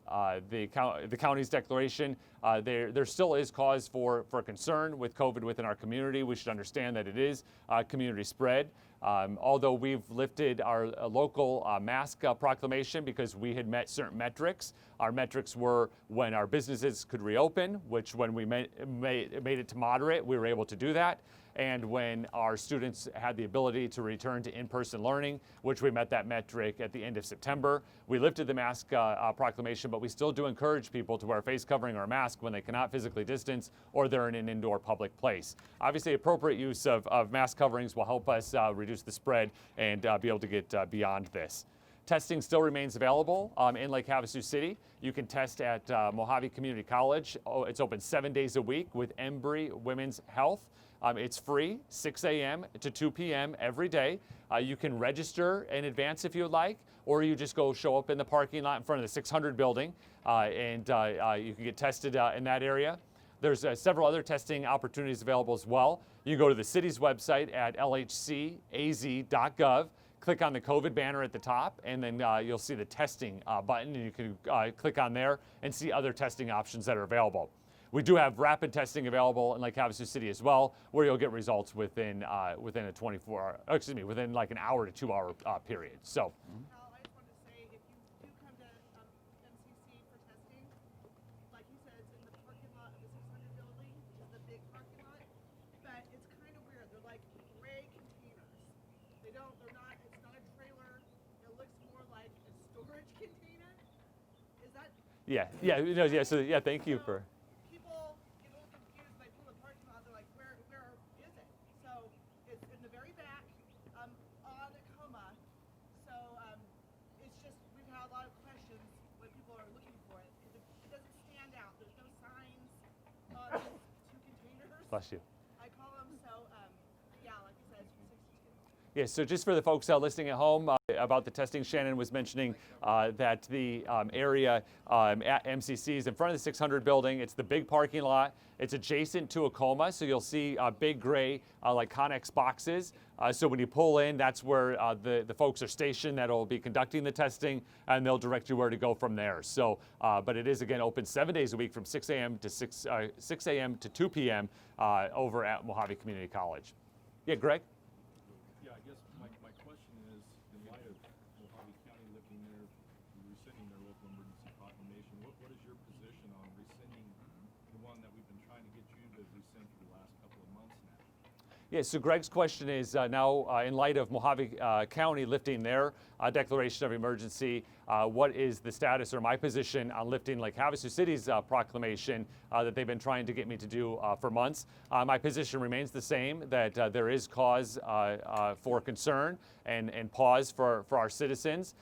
county's declaration. There still is cause for concern with COVID within our community. We should understand that it is community spread. Although we've lifted our local mask proclamation because we had met certain metrics. Our metrics were when our businesses could reopen, which when we made it to moderate, we were able to do that. And when our students had the ability to return to in-person learning, which we met that metric at the end of September. We lifted the mask proclamation, but we still do encourage people to wear a face covering or a mask when they cannot physically distance or they're in an indoor public place. Obviously, appropriate use of mask coverings will help us reduce the spread and be able to get beyond this. Testing still remains available in Lake Havasu City. You can test at Mojave Community College. It's open 7 days a week with Embry Women's Health. It's free, 6 a.m. to 2 p.m. every day. You can register in advance if you would like, or you just go show up in the parking lot in front of the 600 building, and you can get tested in that area. There's several other testing opportunities available as well. You can go to the city's website at lhcaz.gov, click on the COVID banner at the top, and then you'll see the testing button, and you can click on there and see other testing options that are available. We do have rapid testing available in Lake Havasu City as well, where you'll get results within a 24-hour, within like an hour to 2 hour period. So. Al, I just wanted to say, if you do come to MCC for testing, like you said, it's in the parking lot of the 600 building, which is the big parking lot, but it's kind of weird. They're like gray containers. They're not, it's not a trailer. It looks more like a storage container. Is that? So thank you for. People get a little confused when they pull the parking lot. They're like, where is it? So it's in the very back, on a coma. So it's just, we've had a lot of questions when people are looking for it. It doesn't stand out. There's no signs on these two containers. Bless you. I call them, so yeah, like you said, it's from 62. Yeah, so just for the folks listening at home about the testing, Shannon was mentioning that the area at MCC is in front of the 600 building. It's the big parking lot. It's adjacent to a coma, so you'll see big gray like Connex boxes. So when you pull in, that's where the folks are stationed that will be conducting the testing, and they'll direct you where to go from there. So, but it is again open 7 days a week from 6 a.m. to 6 a.m. to 2 p.m. Over at Mojave Community College. Yeah, Greg. Yeah, I guess my question is, in light of Mojave County lifting rescinding their local emergency proclamation, what is your position on rescinding the one that we've been trying to get you to rescind for the last couple of months now? Yeah, so Greg's question is now in light of Mojave County lifting their declaration of emergency, what is the status or my position on lifting Lake Havasu City's proclamation that they've been trying to get me to do for months? My position remains the same, that there is cause for concern and pause for our citizens.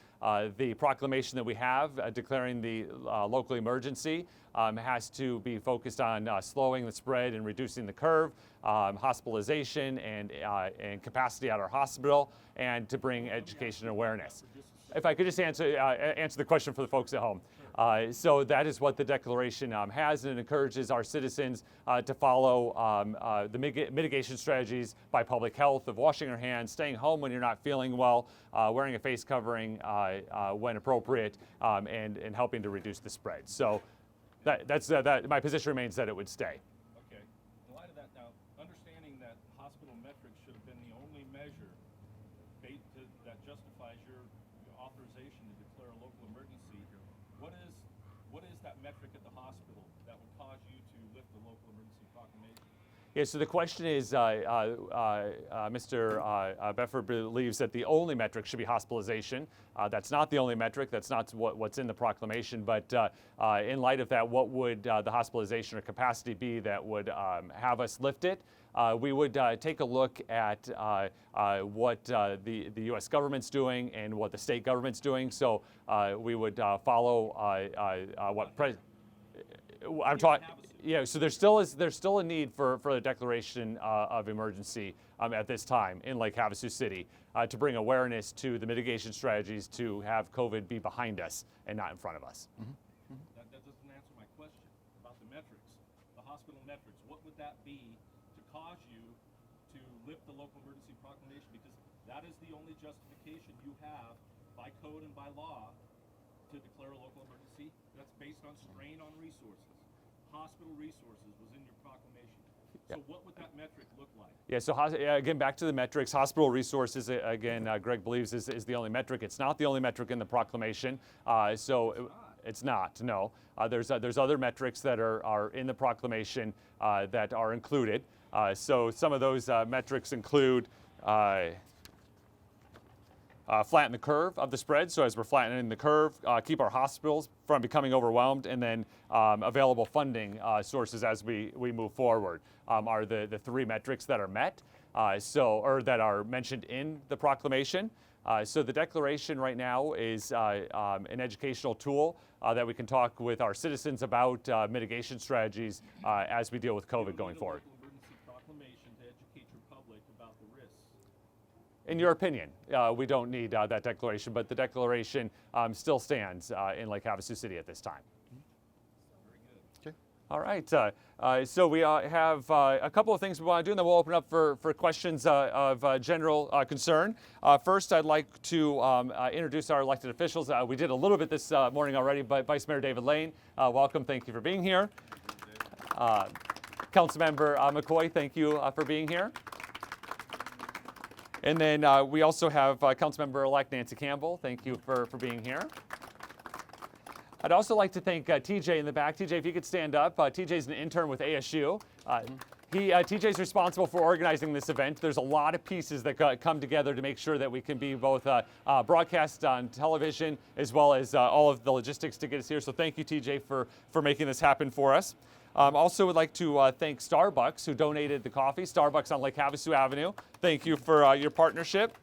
The proclamation that we have declaring the local emergency has to be focused on slowing the spread and reducing the curve, hospitalization and capacity at our hospital, and to bring education and awareness. If I could just answer the question for the folks at home. So that is what the declaration has, and it encourages our citizens to follow the mitigation strategies by public health of washing your hands, staying home when you're not feeling well, wearing a face covering when appropriate, and helping to reduce the spread. So that's my position remains that it would stay. Okay. In light of that, now, understanding that hospital metrics should have been the only measure that justifies your authorization to declare a local emergency, what is that metric at the hospital that would cause you to lift the local emergency proclamation? Yeah, so the question is, Mr. Befford believes that the only metric should be hospitalization. That's not the only metric. That's not what's in the proclamation. But in light of that, what would the hospitalization or capacity be that would have us lift it? We would take a look at what the U.S. government's doing and what the state government's doing. So we would follow what I'm talking. Yeah, so there's still a need for a declaration of emergency at this time in Lake Havasu City to bring awareness to the mitigation strategies to have COVID be behind us and not in front of us. That doesn't answer my question about the metrics, the hospital metrics. What would that be to cause you to lift the local emergency proclamation? Because that is the only justification you have by code and by law to declare a local emergency. That's based on strain on resources. Hospital resources was in your proclamation. So what would that metric look like? Yeah, so again, back to the metrics. Hospital resources, again, Greg believes is the only metric. It's not the only metric in the proclamation. It's not, no. There's other metrics that are in the proclamation that are included. So some of those metrics include flatten the curve of the spread. So as we're flattening the curve, keep our hospitals from becoming overwhelmed, and then available funding sources as we move forward are the three metrics that are met, or that are mentioned in the proclamation. So the declaration right now is an educational tool that we can talk with our citizens about mitigation strategies as we deal with COVID going forward. In your opinion, we don't need that declaration, but the declaration still stands in Lake Havasu City at this time. Okay. All right. So we have a couple of things we want to do, and then we'll open up for questions of general concern. First, I'd like to introduce our elected officials. We did a little bit this morning already, but Vice Mayor David Lane, welcome. Thank you for being here. Councilmember McCoy, thank you for being here. And then we also have Councilmember-elect Nancy Campbell. Thank you for being here. I'd also like to thank TJ in the back. TJ, if you could stand up. TJ's an intern with ASU. TJ's responsible for organizing this event. There's a lot of pieces that come together to make sure that we can be both broadcast on television as well as all of the logistics to get us here. So thank you, TJ, for making this happen for us. Also would like to thank Starbucks, who donated the coffee. Starbucks on Lake Havasu Avenue. Thank you for your partnership.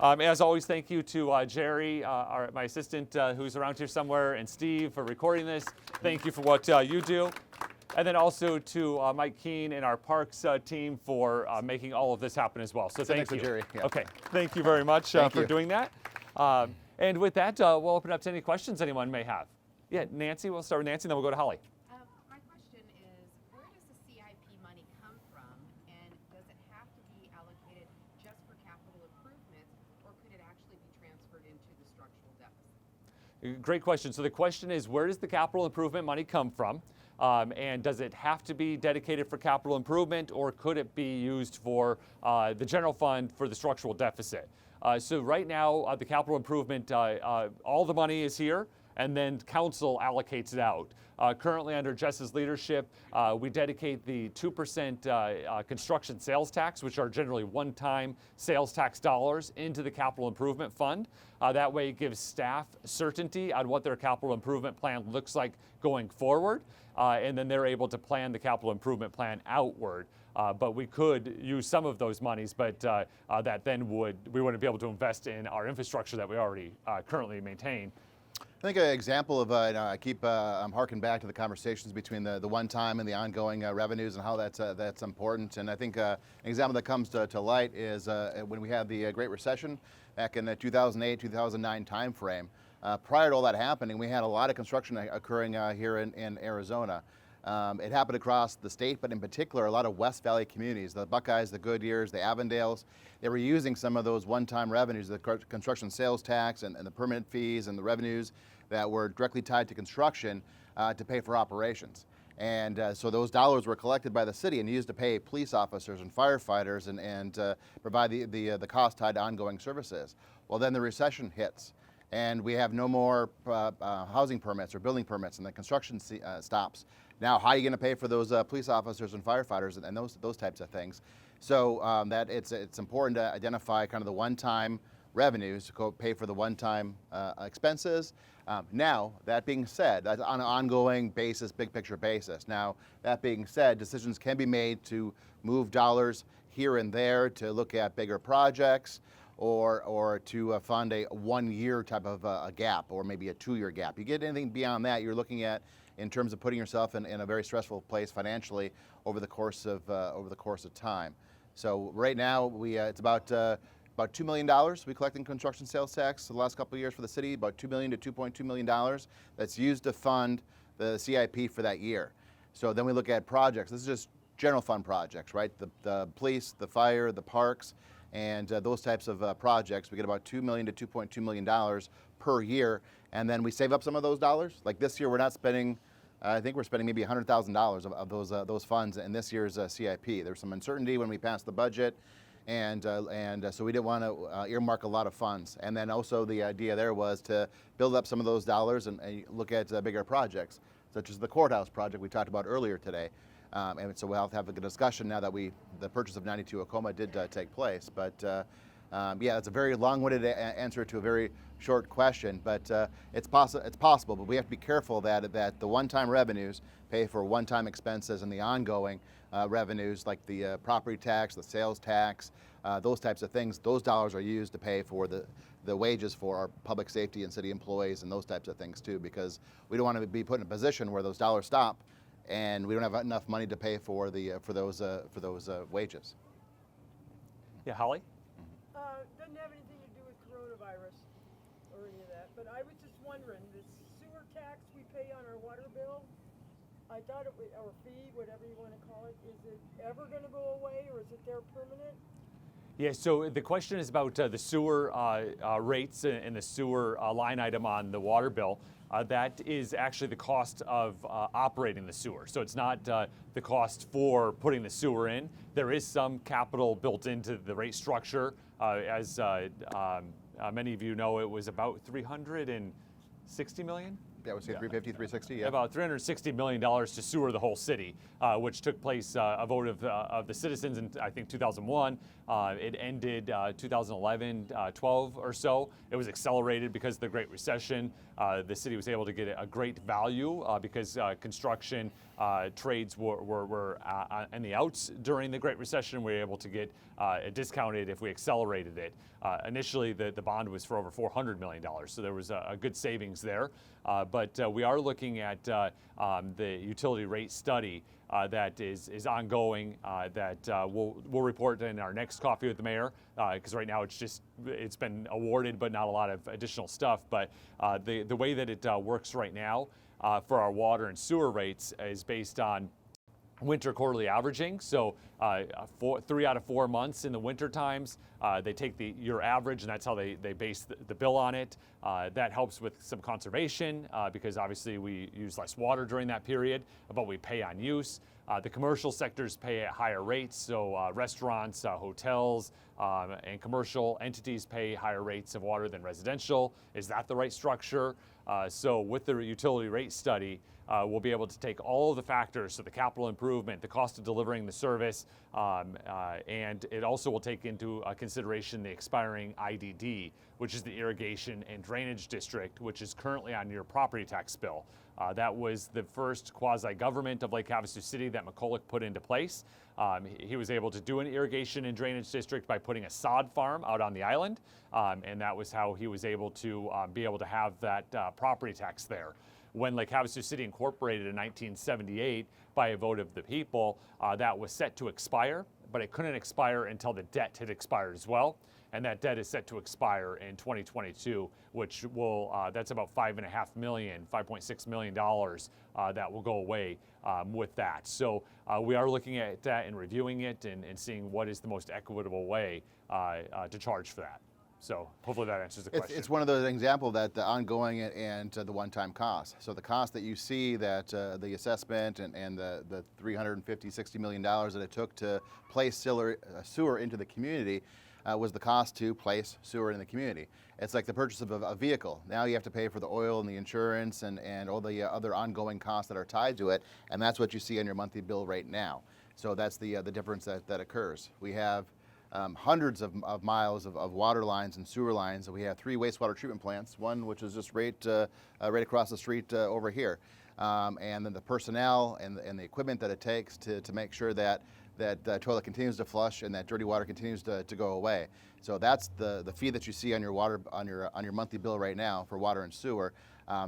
As always, thank you to Jerry, my assistant, who's around here somewhere, and Steve for recording this. Thank you for what you do. And then also to Mike Keene and our Parks team for making all of this happen as well. So thank you. Jerry. Yeah. Okay, thank you very much for doing that. And with that, we'll open up to any questions anyone may have. Yeah, Nancy, we'll start with Nancy, and then we'll go to Holly. My question is, where does the CIP money come from, and does it have to be allocated just for capital improvements, or could it actually be transferred into the structural deficit? Great question. So the question is, where does the capital improvement money come from? And does it have to be dedicated for capital improvement, or could it be used for the general fund for the structural deficit? So right now, the capital improvement, all the money is here, and then council allocates it out. Currently, under Jess's leadership, we dedicate the 2% construction sales tax, which are generally one-time sales tax dollars, into the capital improvement fund. That way it gives staff certainty on what their capital improvement plan looks like going forward, and then they're able to plan the capital improvement plan outward. But we could use some of those monies, but that then we wouldn't be able to invest in our infrastructure that we already currently maintain. I think an example of, I'm harking back to the conversations between the one-time and the ongoing revenues and how that's important. And I think an example that comes to light is when we had the Great Recession back in the 2008, 2009 timeframe. Prior to all that happening, we had a lot of construction occurring here in Arizona. It happened across the state, but in particular, a lot of West Valley communities, the Buckeyes, the Goodyears, the Avondales, they were using some of those one-time revenues, the construction sales tax and the permit fees and the revenues that were directly tied to construction to pay for operations. And so those dollars were collected by the city and used to pay police officers and firefighters and provide the cost tied to ongoing services. Well, then the recession hits, and we have no more housing permits or building permits, and the construction stops. Now, how are you going to pay for those police officers and firefighters and those types of things? So that it's important to identify kind of the one-time revenues to pay for the one-time expenses. Now, that being said, that's on an ongoing basis, big picture basis. Now, that being said, decisions can be made to move dollars here and there to look at bigger projects or to fund a one-year type of a gap or maybe a two-year gap. You get anything beyond that, you're looking at in terms of putting yourself in a very stressful place financially over the course of time. So right now, it's about $2 million we collect in construction sales tax the last couple of years for the city, about $2 million to $2.2 million that's used to fund the CIP for that year. So then we look at projects. This is just general fund projects, right? The police, the fire, the parks, and those types of projects. We get about $2 million to $2.2 million per year, and then we save up some of those dollars. Like this year, we're not spending, I think we're spending maybe $100,000 of those funds in this year's CIP. There's some uncertainty when we passed the budget, and so we didn't want to earmark a lot of funds. And then also the idea there was to build up some of those dollars and look at bigger projects, such as the Courthouse project we talked about earlier today. And so we'll have to have a good discussion now that the purchase of 92 Acoma did take place. But yeah, it's a very long-winded answer to a very short question, but it's possible. But we have to be careful that the one-time revenues pay for one-time expenses, and the ongoing revenues like the property tax, the sales tax, those types of things, those dollars are used to pay for the wages for our public safety and city employees and those types of things too, because we don't want to be put in a position where those dollars stop and we don't have enough money to pay for those wages. Yeah, Holly? Doesn't have anything to do with coronavirus or any of that, but I was just wondering, the sewer tax we pay on our water bill, I thought not, or fee, whatever you want to call it, is it ever going to go away, or is it there permanent? Yeah, so the question is about the sewer rates and the sewer line item on the water bill. That is actually the cost of operating the sewer. So it's not the cost for putting the sewer in. There is some capital built into the rate structure. As many of you know, it was about $360 million. That was 350, 360, yeah. About $360 million to sewer the whole city, which took place a vote of the citizens in, I think, 2001. It ended 2011, 12 or so. It was accelerated because of the Great Recession. The city was able to get a great value because construction trades were in the outs during the Great Recession. We were able to get discounted if we accelerated it. Initially, the bond was for over $400 million, so there was a good savings there. But we are looking at the utility rate study that is ongoing that we'll report in our next coffee with the mayor, because right now it's been awarded but not a lot of additional stuff. But the way that it works right now for our water and sewer rates is based on winter quarterly averaging. So 3 out of 4 months in the winter times, they take your average, and that's how they base the bill on it. That helps with some conservation because obviously we use less water during that period, but we pay on use. The commercial sectors pay at higher rates, so restaurants, hotels, and commercial entities pay higher rates of water than residential. Is that the right structure? So with the utility rate study, we'll be able to take all of the factors, so the capital improvement, the cost of delivering the service, and it also will take into consideration the expiring IDD, which is the Irrigation and Drainage District, which is currently on your property tax bill. That was the first quasi-government of Lake Havasu City that McCulloch put into place. He was able to do an irrigation and drainage district by putting a sod farm out on the island, and that was how he was able to have that property tax there. When Lake Havasu City incorporated in 1978 by a vote of the people, that was set to expire, but it couldn't expire until the debt had expired as well. And that debt is set to expire in 2022, which will, that's about $5.6 million that will go away with that. So we are looking at that and reviewing it and seeing what is the most equitable way to charge for that. So hopefully that answers the question. It's one of those examples that the ongoing and the one-time cost. So the cost that you see, that the assessment and the $360 million that it took to place sewer into the community was the cost to place sewer in the community. It's like the purchase of a vehicle. Now you have to pay for the oil and the insurance and all the other ongoing costs that are tied to it, and that's what you see on your monthly bill right now. So that's the difference that occurs. We have hundreds of miles of water lines and sewer lines. We have 3 wastewater treatment plants, one which is just right across the street over here. And then the personnel and the equipment that it takes to make sure that the toilet continues to flush and that dirty water continues to go away. So that's the fee that you see on your water on your monthly bill right now for water and sewer.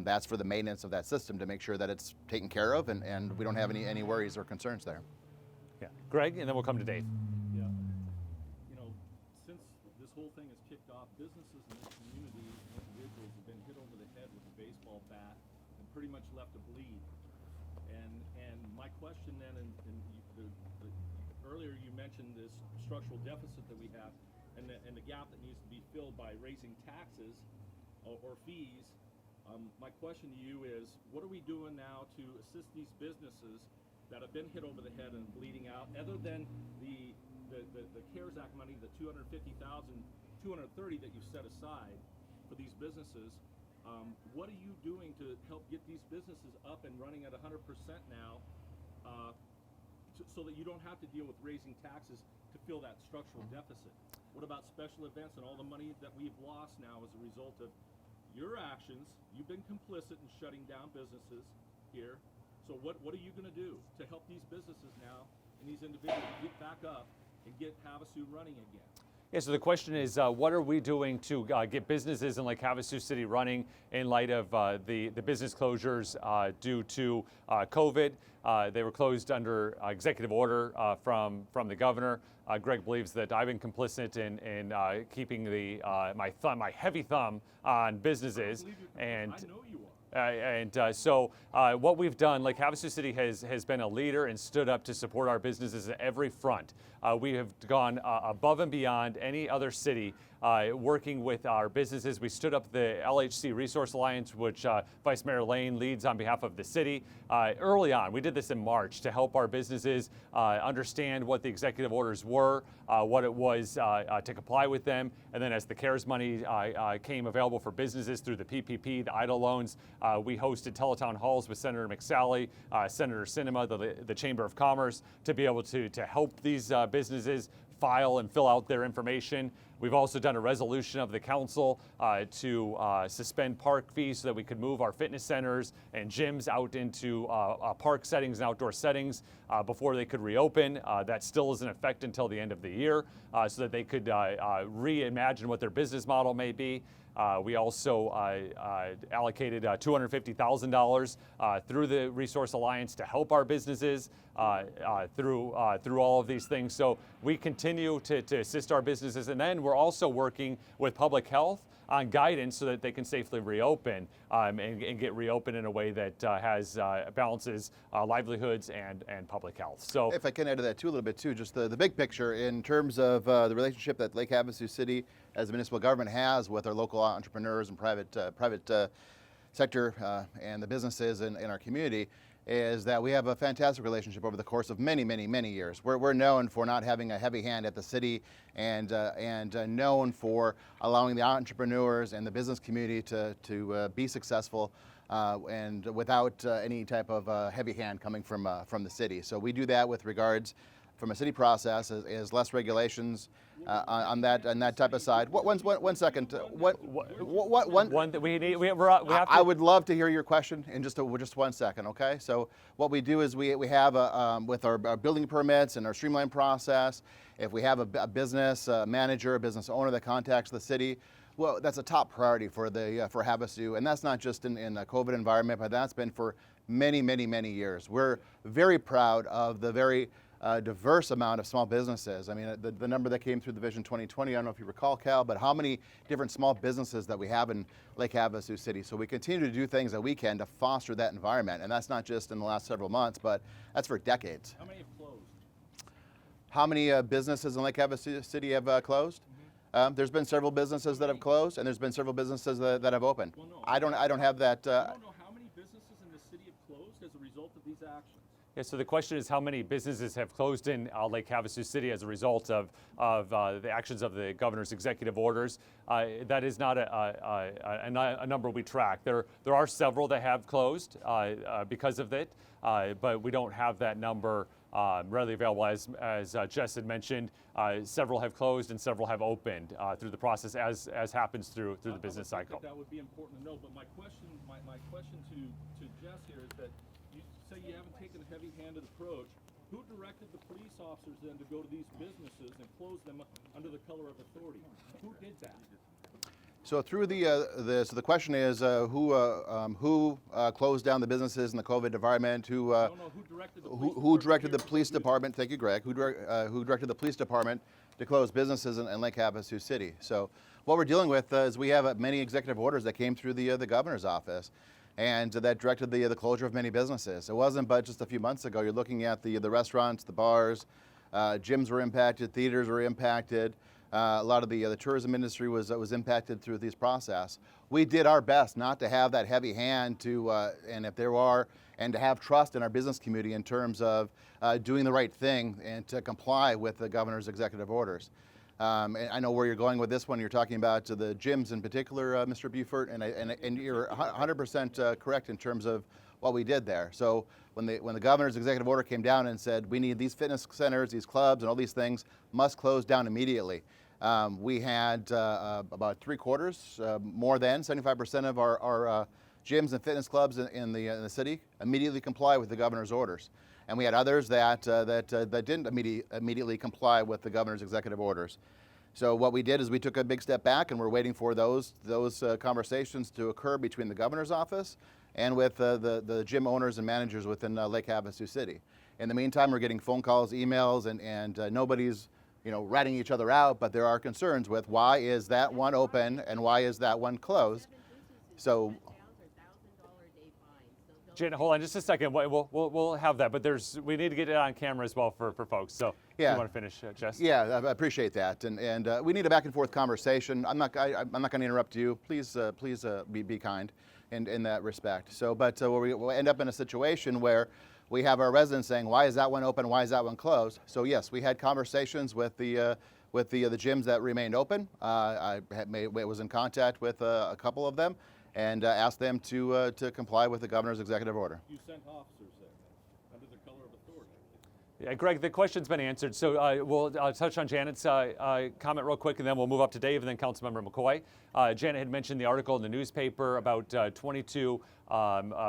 That's for the maintenance of that system to make sure that it's taken care of and we don't have any worries or concerns there. Yeah, Greg, and then we'll come to Dave. Yeah. You know, since this whole thing has kicked off, businesses in this community and individuals have been hit over the head with a baseball bat and pretty much left to bleed. And my question then, earlier you mentioned this structural deficit that we have and the gap that needs to be filled by raising taxes or fees. My question to you is, what are we doing now to assist these businesses that have been hit over the head and bleeding out, other than the CARES Act money, the $230 that you set aside for these businesses? What are you doing to help get these businesses up and running at 100% now, so that you don't have to deal with raising taxes to fill that structural deficit? What about special events and all the money that we've lost now as a result of your actions? You've been complicit in shutting down businesses here. So what are you going to do to help these businesses now and these individuals get back up and get Havasu running again? Yeah, so the question is, what are we doing to get businesses in Lake Havasu City running in light of the business closures due to COVID? They were closed under executive order from the governor. Greg believes that I've been complicit in keeping my heavy thumb on businesses. I know you are. So what we've done, like Havasu City has been a leader and stood up to support our businesses at every front. We have gone above and beyond any other city working with our businesses. We stood up the LHC Resource Alliance, which Vice Mayor Lane leads on behalf of the city. Early on, we did this in March to help our businesses understand what the executive orders were, what it was to comply with them, and then as the CARES money came available for businesses through the PPP, the EIDL loans, we hosted teletown halls with Senator McSally, Senator Sinema, the Chamber of Commerce, to be able to help these businesses file and fill out their information. We've also done a resolution of the council to suspend park fees so that we could move our fitness centers and gyms out into park settings and outdoor settings before they could reopen. That still is in effect until the end of the year so that they could reimagine what their business model may be. We also allocated $250,000 through the Resource Alliance to help our businesses through all of these things. So we continue to assist our businesses, and then we're also working with public health on guidance so that they can safely reopen and get reopened in a way that balances livelihoods and public health. So if I can add to that too a little bit too, just the big picture in terms of the relationship that Lake Havasu City as a municipal government has with our local entrepreneurs and private sector and the businesses in our community is that we have a fantastic relationship over the course of many years. We're known for not having a heavy hand at the city and known for allowing the entrepreneurs and the business community to be successful and without any type of heavy hand coming from the city. So we do that with regards from a city process is less regulations on that type of side. One second. I would love to hear your question in just 1 second. Okay. So what we do is we have with our building permits and our streamlined process. If we have a business manager, a business owner that contacts the city, well, that's a top priority for Havasu, and that's not just in the COVID environment, but that's been for many years. We're very proud of the very diverse amount of small businesses. I mean, the number that came through the Vision 2020, I don't know if you recall, Cal, but how many different small businesses that we have in Lake Havasu City. So we continue to do things that we can to foster that environment, and that's not just in the last several months, but that's for decades. How many have closed? How many businesses in Lake Havasu City have closed? There's been several businesses that have closed, and there's been several businesses that have opened. Well, no. I don't have that. I don't know how many businesses in the city have closed as a result of these actions. Yeah, so the question is how many businesses have closed in Lake Havasu City as a result of the actions of the governor's executive orders. That is not a number we track. There are several that have closed because of it, but we don't have that number readily available. As Jess had mentioned, several have closed and several have opened through the process as happens through the business cycle. That would be important to know, but my question to Jess here is that you say you haven't taken a heavy-handed approach. Who directed the police officers then to go to these businesses and close them under the color of authority? Who did that? So through so the question is who closed down the businesses in the COVID environment? Who directed the police department? Thank you, Greg. Who directed the police department to close businesses in Lake Havasu City? So what we're dealing with is we have many executive orders that came through the governor's office, and that directed the closure of many businesses. It wasn't but just a few months ago. You're looking at the restaurants, the bars, gyms were impacted, theaters were impacted. A lot of the tourism industry was impacted through this process. We did our best not to have that heavy hand and to have trust in our business community in terms of doing the right thing and to comply with the governor's executive orders. And I know where you're going with this one. You're talking about the gyms in particular, Mr. Buford, and you're 100% correct in terms of what we did there. So when the governor's executive order came down and said we need these fitness centers, these clubs, and all these things must close down immediately, we had about 3/4, more than 75% of our gyms and fitness clubs in the city immediately comply with the governor's orders. And we had others that didn't immediately comply with the governor's executive orders. So what we did is we took a big step back, and we're waiting for those conversations to occur between the governor's office and with the gym owners and managers within Lake Havasu City. In the meantime, we're getting phone calls, emails, and nobody's ratting each other out, but there are concerns with why is that one open and why is that one closed. So Janet, hold on just a second. We'll have that, but we need to get it on camera as well for folks. So Yeah. you want to finish, Jess? Yeah, I appreciate that, and we need a back and forth conversation. I'm not going to interrupt you. Please be kind in that respect. So, but we'll end up in a situation where we have our residents saying, "Why is that one open? Why is that one closed?" So yes, we had conversations with the gyms that remained open. I was in contact with a couple of them and asked them to comply with the governor's executive order. You sent officers there, under the color of authority. Yeah, Greg, the question's been answered. So we'll touch on Janet's comment real quick, and then we'll move up to Dave and then Councilmember McCoy. Janet had mentioned the article in the newspaper about 22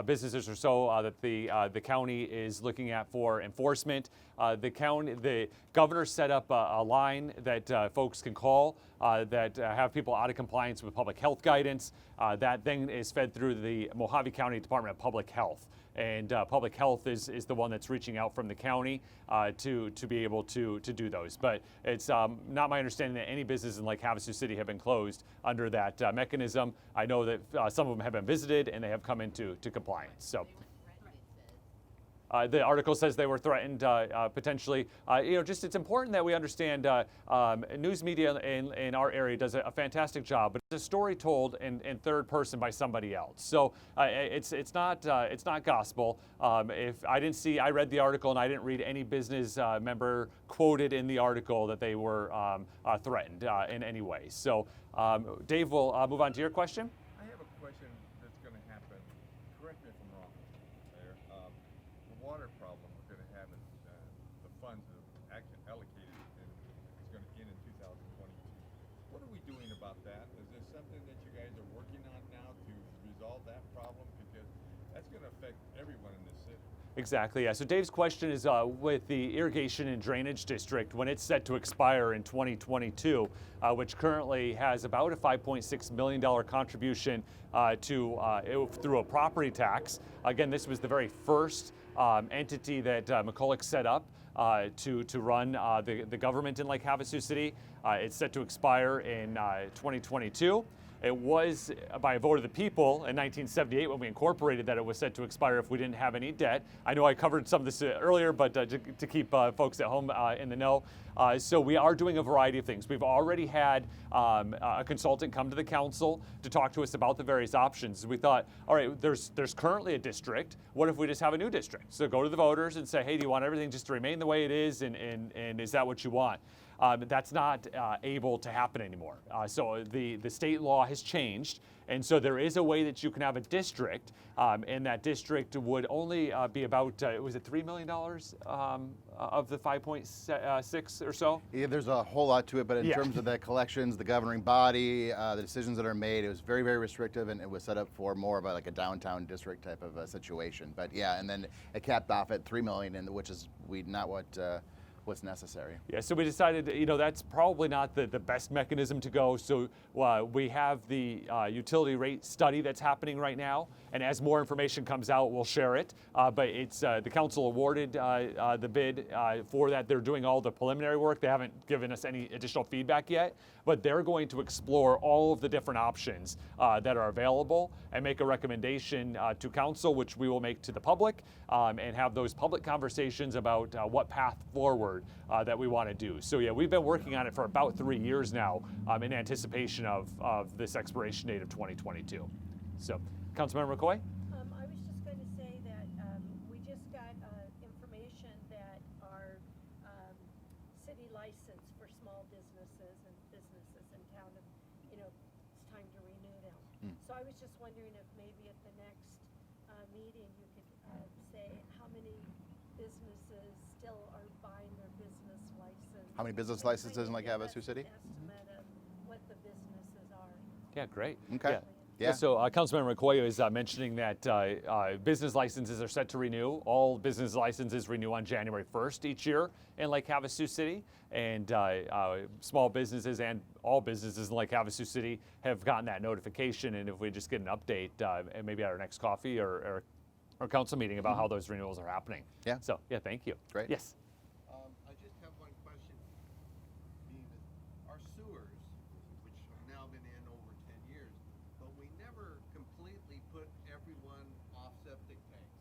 businesses or so that the county is looking at for enforcement. The governor set up a line that folks can call that have people out of compliance with public health guidance. That then is fed through the Mojave County Department of Public Health. And public health is the one that's reaching out from the county to be able to do those. But it's not my understanding that any businesses in Lake Havasu City have been closed under that mechanism. I know that some of them have been visited and they have come into compliance. So. The article says they were threatened potentially. Just it's important that we understand news media in our area does a fantastic job, but it's a story told in third person by somebody else. So it's not gospel. If I didn't see, I read the article and I didn't read any business member quoted in the article that they were threatened in any way. So Dave, we'll move on to your question. I have a question that's going to happen. Correct me if I'm wrong, Mayor. The water problem we're going to have in the funds that are actually allocated and is going to end in 2022. What are we doing about that? Is there something that you guys are working on now to resolve that problem? Because that's going to affect everyone in this city. Exactly, yeah. So Dave's question is with the irrigation and drainage district, when it's set to expire in 2022, which currently has about a $5.6 million contribution through a property tax. Again, this was the very first entity that McCulloch set up to run the government in Lake Havasu City. It's set to expire in 2022. It was by a vote of the people in 1978 when we incorporated that it was set to expire if we didn't have any debt. I know I covered some of this earlier, but to keep folks at home in the know. So we are doing a variety of things. We've already had a consultant come to the council to talk to us about the various options. We thought, all right, there's currently a district. What if we just have a new district? So go to the voters and say, hey, do you want everything just to remain the way it is? And is that what you want? That's not able to happen anymore. So the state law has changed, and so there is a way that you can have a district, and that district would only be about, was it $3 million of the 5.6 or so? Yeah, there's a whole lot to it, but in terms of the collections, the governing body, the decisions that are made, it was very, very restrictive, and it was set up for more of like a downtown district type of a situation. But yeah, and then it capped off at $3 million, which is not what's necessary. Yeah, so we decided, that's probably not the best mechanism to go. So we have the utility rate study that's happening right now, and as more information comes out, we'll share it. But it's the council awarded the bid for that. They're doing all the preliminary work. They haven't given us any additional feedback yet, but they're going to explore all of the different options that are available and make a recommendation to council, which we will make to the public, and have those public conversations about what path forward that we want to do. So yeah, we've been working on it for about 3 years now in anticipation of this expiration date of 2022. So, Councilmember McCoy? I was just going to say that we just got information that our city license for small businesses and businesses in town, it's time to renew them. So I was just wondering if maybe at the next meeting you could say how many businesses still are buying their business license. How many business licenses in Lake Havasu City? Estimate of what the businesses are. Yeah, great. Okay. Yeah. So Councilmember McCoy is mentioning that business licenses are set to renew. All business licenses renew on January 1st each year in Lake Havasu City. And small businesses and all businesses in Lake Havasu City have gotten that notification. And if we just get an update, and maybe at our next coffee or council meeting about how those renewals are happening. Yeah. So, yeah, thank you. Great. Yes. I just have one question. Being that our sewers, which have now been in over 10 years, but we never completely put everyone off septic tanks.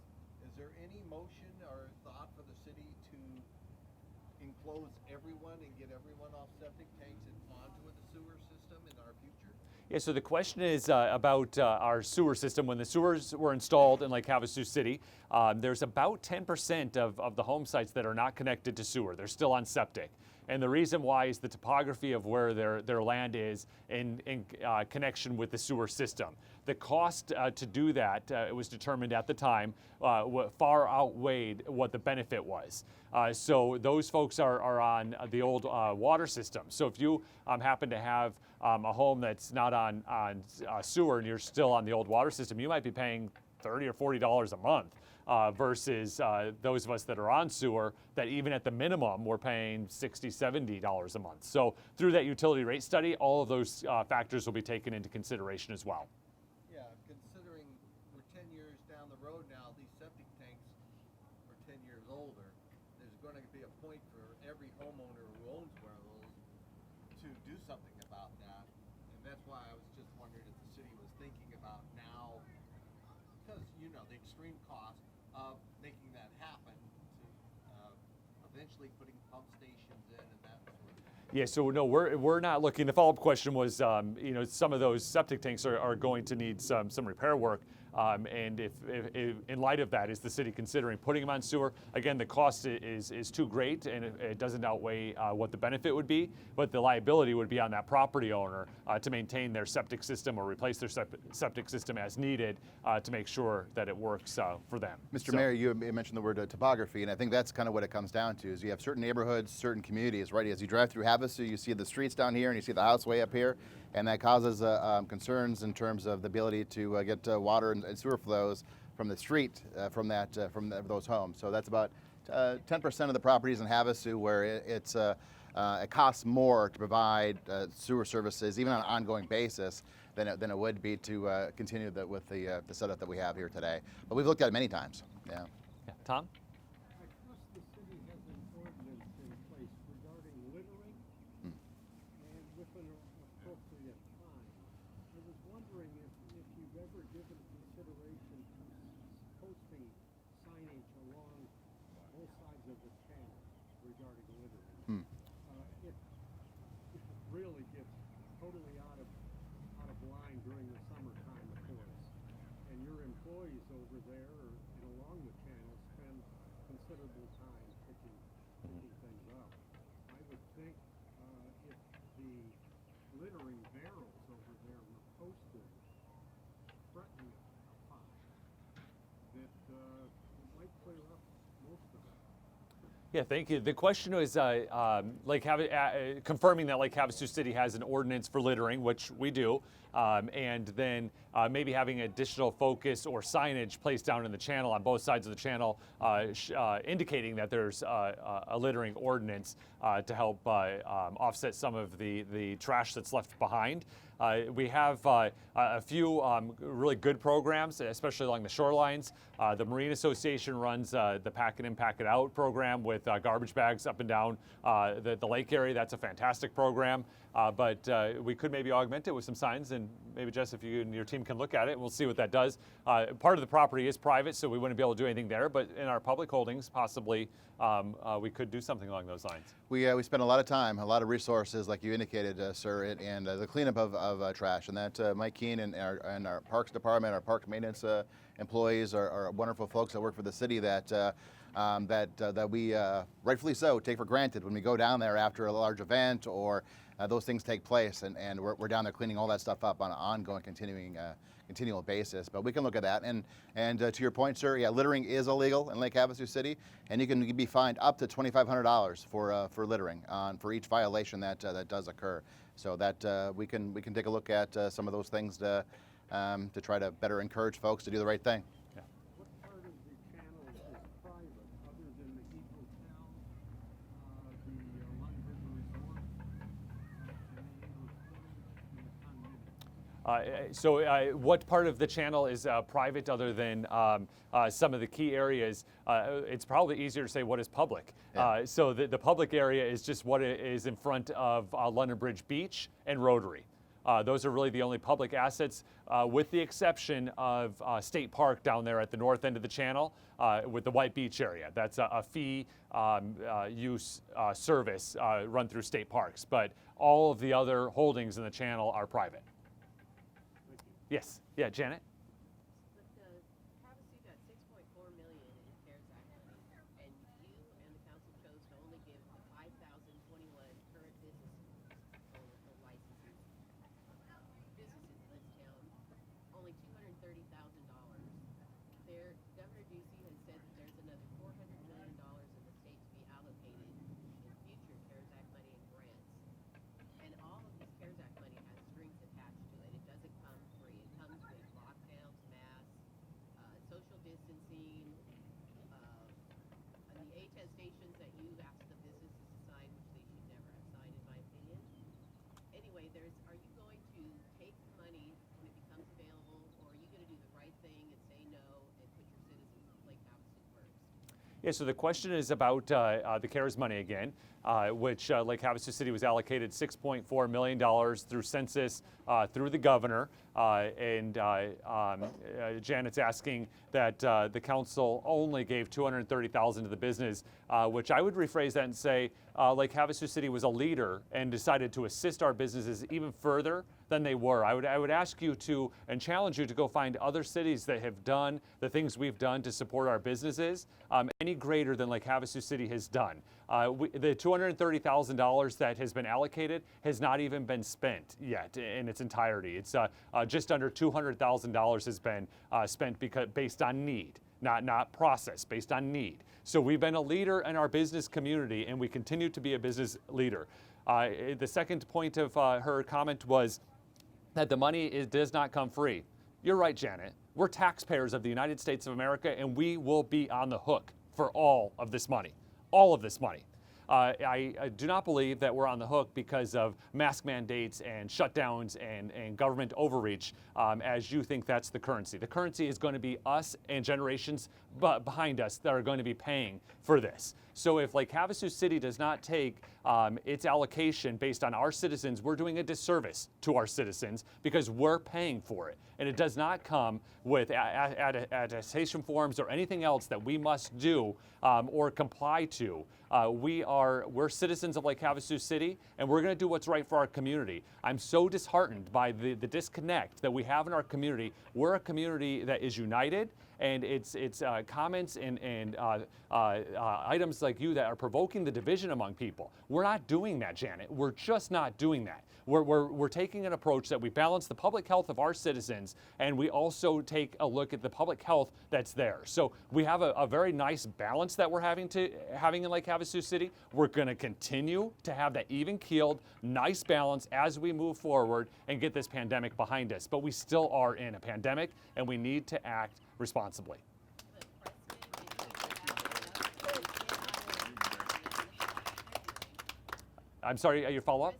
close everyone and get everyone off septic tanks and onto the sewer system in our future? Yeah, so the question is about our sewer system. When the sewers were installed in Lake Havasu City, there's about 10% of the home sites that are not connected to sewer. They're still on septic. And the reason why is the topography of where their land is in connection with the sewer system. The cost to do that, it was determined at the time, far outweighed what the benefit was. So those folks are on the old water system. So if you happen to have a home that's not on sewer and you're still on the old water system, you might be paying $30 or $40 a month. Versus those of us that are on sewer that even at the minimum we're paying $60, $70 a month. So through that utility rate study, all of those factors will be taken into consideration as well. Yeah, considering we're 10 years down the road now, these septic tanks are 10 years older. There's going to be a point for every homeowner who owns one of those to do something about that. And that's why I was just wondering if the city was thinking about now, because, you know, the extreme cost of making that happen to eventually putting pump stations in and that sort of thing. Yeah, so no, we're not looking. The follow-up question was, you know, some of those septic tanks are going to need some repair work. And if in light of that, is the city considering putting them on sewer? Again, the cost is too great, and it doesn't outweigh what the benefit would be. But the liability would be on that property owner to maintain their septic system or replace their septic system as needed to make sure that it works for them. Mr. Mayor, you mentioned the word topography, and I think that's kind of what it comes down to. Is you have certain neighborhoods, certain communities, right? As you drive through Havasu, you see the streets down here, and you see the house way up here, and that causes concerns in terms of the ability to get water and sewer flows from the street from those homes. So that's about 10% of the properties in Havasu where it costs more to provide sewer services, even on an ongoing basis, than it would be to continue with the setup that we have here today. But we've looked at it many times. Yeah. Yeah. Tom? I trust the city has an ordinance in place regarding littering and with an appropriate time. I was wondering if you've ever given consideration to posting signage along both sides of the channel regarding littering. It really gets totally out of line during the summertime, of course. And your employees over there and along the channel spend considerable time picking things up. I would think if the littering barrels over there were posted threatening a fine, that it might clear up most of that. Yeah, thank you. The question was confirming that Lake Havasu City has an ordinance for littering, which we do, and then maybe having additional focus or signage placed down in the channel on both sides of the channel, indicating that there's a littering ordinance to help offset some of the trash that's left behind. We have a few really good programs, especially along the shorelines. The Marine Association runs the Pack It In, Pack It Out program with garbage bags up and down the lake area. That's a fantastic program. But we could maybe augment it with some signs, and maybe Jess, if you and your team can look at it, we'll see what that does. Part of the property is private, so we wouldn't be able to do anything there, but in our public holdings, possibly we could do something along those lines. We spend a lot of time, a lot of resources, like you indicated, sir, and the cleanup of trash. And that Mike Keene and our Parks Department, our park maintenance employees are wonderful folks that work for the city that we rightfully so take for granted when we go down there after a large event or those things take place, and we're down there cleaning all that stuff up on an ongoing, continual basis. But we can look at that. And to your point, sir, yeah, littering is illegal in Lake Havasu City, and you can be fined up to $2,500 for littering for each violation that does occur. So that we can take a look at some of those things to try to better encourage folks to do the right thing. What part of the channel is private, other than the Heat Hotel, the London Resort, and the English Village, and the condominium? So what part of the channel is private other than some of the key areas? It's probably easier to say what is public. Yeah. So the public area is just what is in front of London Bridge Beach and Rotary. Those are really the only public assets, with the exception of State Park down there at the north end of the channel with the White Beach area. That's a fee use service run through state parks, but all of the other holdings in the channel are private. Yes, yeah, Janet? But Havasu got $6.4 million in CARES Act money, and you and the council chose to only give the 5,021 current business owners or licenses. Businesses in this town, only $230,000. Governor Ducey has said that there's another $400 million in the state to be allocated in future CARES Act money and grants. And all of this CARES Act money has strings attached to it. It doesn't come free. It comes with lockdowns, masks, social distancing, and the attestations that you ask the businesses to sign, which they should never have signed, in my opinion. Anyway, are you going to take the money when it becomes available, or are you going to do the right thing and say no and put your citizens of Lake Havasu first? Yeah, so the question is about the CARES money again, which Lake Havasu City was allocated $6.4 million through census, through the governor, and Janet's asking that the council only gave $230,000 to the business, which I would rephrase that and say Lake Havasu City was a leader and decided to assist our businesses even further than they were. I would ask you to and challenge you to go find other cities that have done the things we've done to support our businesses any greater than Lake Havasu City has done. The $230,000 that has been allocated has not even been spent yet in its entirety. It's just under $200,000 has been spent based on need, not process, based on need. So we've been a leader in our business community, and we continue to be a business leader. The second point of her comment was that the money does not come free. You're right, Janet. We're taxpayers of the United States of America, and we will be on the hook for all of this money. All of this money. I do not believe that we're on the hook because of mask mandates and shutdowns and government overreach, as you think that's the currency. The currency is going to be us and generations behind us that are going to be paying for this. So if Lake Havasu City does not take its allocation based on our citizens, we're doing a disservice to our citizens because we're paying for it. And it does not come with attestation forms or anything else that we must do or comply to. We're citizens of Lake Havasu City, and we're going to do what's right for our community. I'm so disheartened by the disconnect that we have in our community. We're a community that is united, and it's comments and items like you that are provoking the division among people. We're not doing that, Janet. We're just not doing that. We're taking an approach that we balance the public health of our citizens, and we also take a look at the public health that's there. So we have a very nice balance that we're having in Lake Havasu City. We're going to continue to have that even-keeled, nice balance as we move forward and get this pandemic behind us. But we still are in a pandemic, and we need to act responsibly. I'm sorry, your follow-up?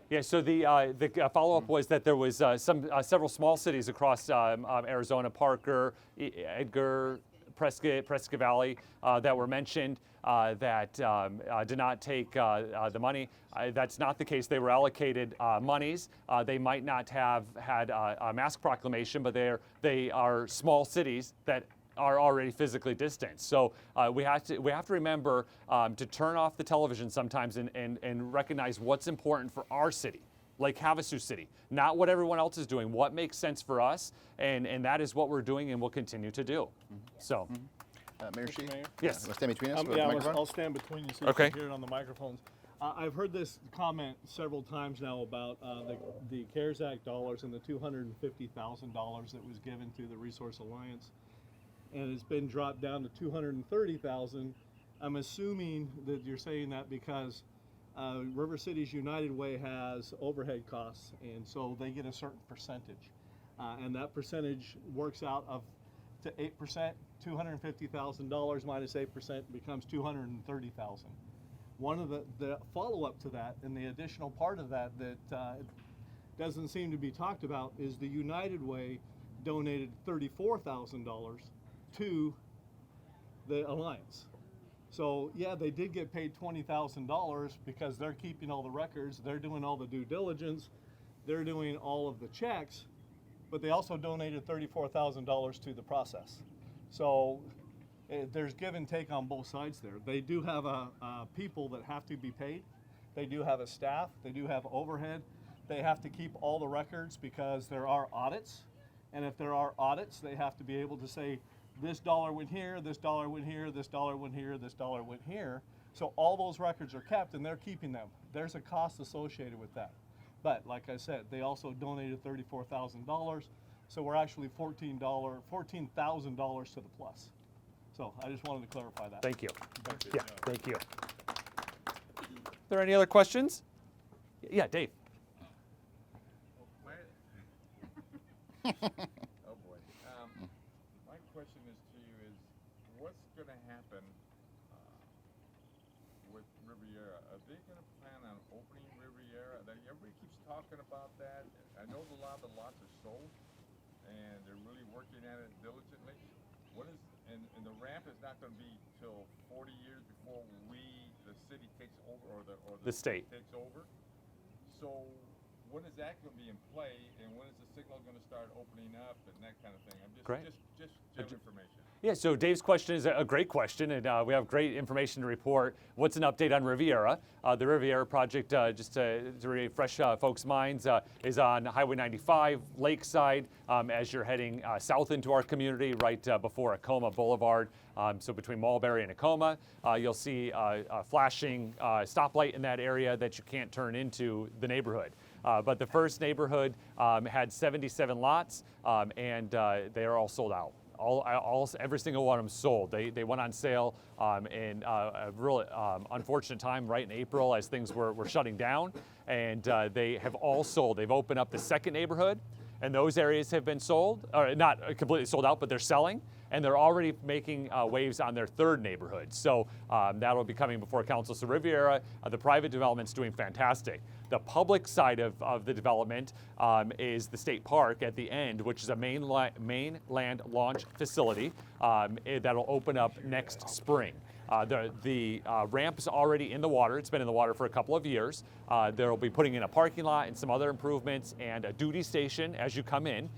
Yeah, so the follow-up was that there was several small cities across Arizona, Parker, Edgar, Prescott Valley, that were mentioned that did not take the money. That's not the case. They were allocated monies. They might not have had a mask proclamation, but they are small cities that are already physically distant. So we have to remember to turn off the television sometimes and recognize what's important for our city, Lake Havasu City, not what everyone else is doing, what makes sense for us, and that is what we're doing and will continue to do. So. Mayor Sheehy? Yes. Let's stand between us. Yeah, I'll stand between you so you Okay. can hear it on the microphones. I've heard this comment several times now about the CARES Act dollars and the $250,000 that was given through the Resource Alliance, and it's been dropped down to $230,000. I'm assuming that you're saying that because River Cities United Way has overhead costs, and so they get a certain percentage, and that percentage works out to 8%. $250,000 minus 8% becomes $230,000. One of the follow-up to that, and the additional part of that doesn't seem to be talked about, is the United Way donated $34,000 to the Alliance. So yeah, they did get paid $20,000 because they're keeping all the records, they're doing all the due diligence, they're doing all of the checks, but they also donated $34,000 to the process. So there's give and take on both sides there. They do have people that have to be paid. They do have a staff, they do have overhead. They have to keep all the records because there are audits. And if there are audits, they have to be able to say, this dollar went here, this dollar went here, this dollar went here, this dollar went here. So all those records are kept and they're keeping them. There's a cost associated with that. But like I said, they also donated $34,000. So we're actually $14,000 to the plus. So I just wanted to clarify that. Thank you. Yeah, thank you. Are there any other questions? Yeah, Dave. Oh boy. My question is to you is, what's going to happen with Riviera? Are they going to plan on opening Riviera? Everybody keeps talking about that. I know a lot of the lots are sold, and they're really working at it diligently. And the ramp is not going to be till 40 years before the city takes over, or the state takes over. So when is that going to be in play, and when is the signal going to start opening up, and that kind of thing? Great. Just general information. Yeah, so Dave's question is a great question, and we have great information to report. What's an update on Riviera? The Riviera project, just to refresh folks' minds, is on Highway 95, Lakeside, as you're heading south into our community, right before Acoma Boulevard. So between Mulberry and Acoma, you'll see a flashing stoplight in that area that you can't turn into the neighborhood. But the first neighborhood had 77 lots, and they are all sold out. Every single one of them sold. They went on sale in a really unfortunate time, right in April, as things were shutting down, and they have all sold. They've opened up the second neighborhood, and those areas have been sold, or not completely sold out, but they're selling, and they're already making waves on their third neighborhood. So that'll be coming before council. So Riviera, the private development's doing fantastic. The public side of the development is the state park at the end, which is a main land launch facility that'll open up next spring. The ramp is already in the water. It's been in the water for a couple of years. They'll be putting in a parking lot and some other improvements and a duty station as you come in.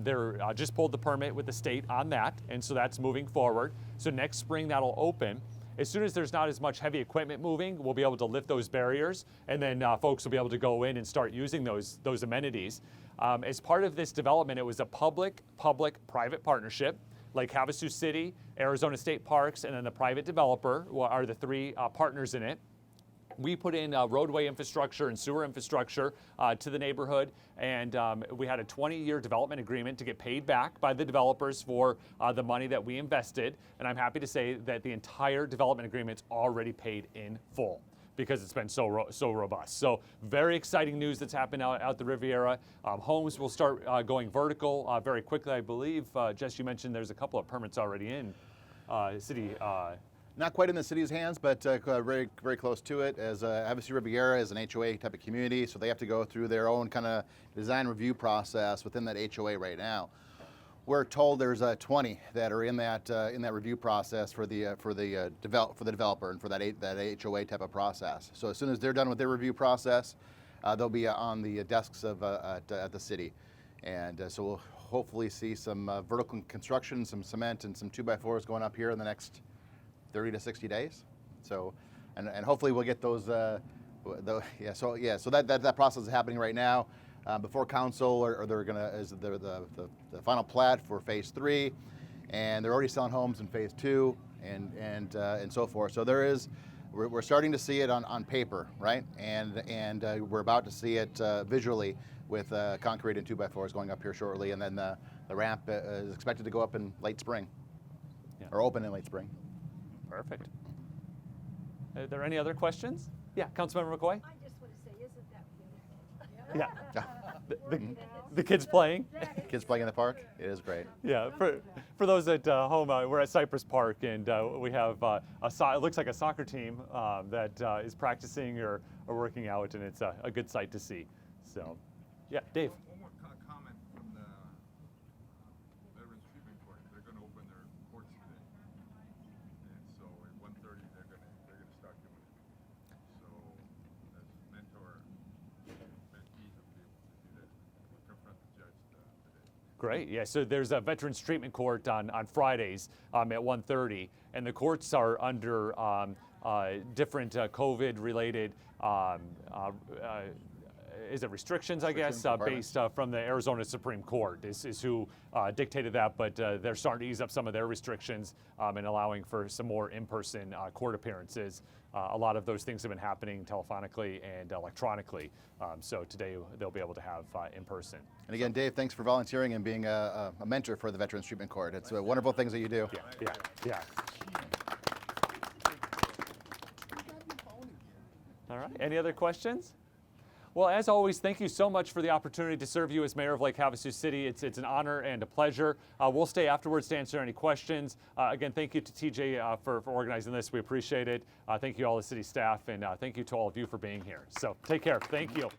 They're just pulled the permit with the state on that, and so that's moving forward. So next spring that'll open. As soon as there's not as much heavy equipment moving, we'll be able to lift those barriers, and then folks will be able to go in and start using those amenities. As part of this development, it was a public-private partnership. Like Havasu City, Arizona State Parks, and then the private developer are the three partners in it. We put in roadway infrastructure and sewer infrastructure to the neighborhood, and we had a 20-year development agreement to get paid back by the developers for the money that we invested, and I'm happy to say that the entire development agreement's already paid in full because it's been so robust. So very exciting news that's happened out the Riviera. Homes will start going vertical very quickly, I believe. Jess, you mentioned there's a couple of permits already in city. Not quite in the city's hands, but very, very close to it. As Havasu Riviera is an HOA type of community, so they have to go through their own kind of design review process within that HOA right now. We're told there's 20 that are in that review process for the developer and for that HOA type of process. So as soon as they're done with their review process, they'll be on the desks of at the city, and so we'll hopefully see some vertical construction, some cement, and some 2x4s going up here in the next 30 to 60 days. So, and hopefully we'll get those. So that process is happening right now before council, or they're gonna the final plat for phase 3, and they're already selling homes in phase 2, and so forth. So we're starting to see it on paper, right? And we're about to see it visually with concrete and 2x4s going up here shortly, and then the ramp is expected to go up in late spring, or open in late spring. Perfect. Are there any other questions? Yeah, Councilmember McCoy? I just want to say, isn't that beautiful? Yeah. The kids playing? Kids playing in the park? It is great. Yeah, for those at home, we're at Cypress Park, and we have it looks like a soccer team that is practicing or working out, and it's a good sight to see. So, yeah, Dave. One more comment from Great. Yeah. So there's a veterans treatment court on Fridays at 1:30, and the courts are under different COVID-related. Is it restrictions, I guess, based from the Arizona Supreme Court is who dictated that, but they're starting to ease up some of their restrictions and allowing for some more in-person court appearances. A lot of those things have been happening telephonically and electronically, so today they'll be able to have in person. And again, Dave, thanks for volunteering and being a mentor for the Veterans Treatment Court. It's wonderful things that you do. Yeah. All right. Any other questions? Well, as always, thank you so much for the opportunity to serve you as mayor of Lake Havasu City. It's an honor and a pleasure. We'll stay afterwards to answer any questions. Again, thank you to TJ for organizing this. We appreciate it. Thank you all the city staff, and thank you to all of you for being here. So take care. Thank you.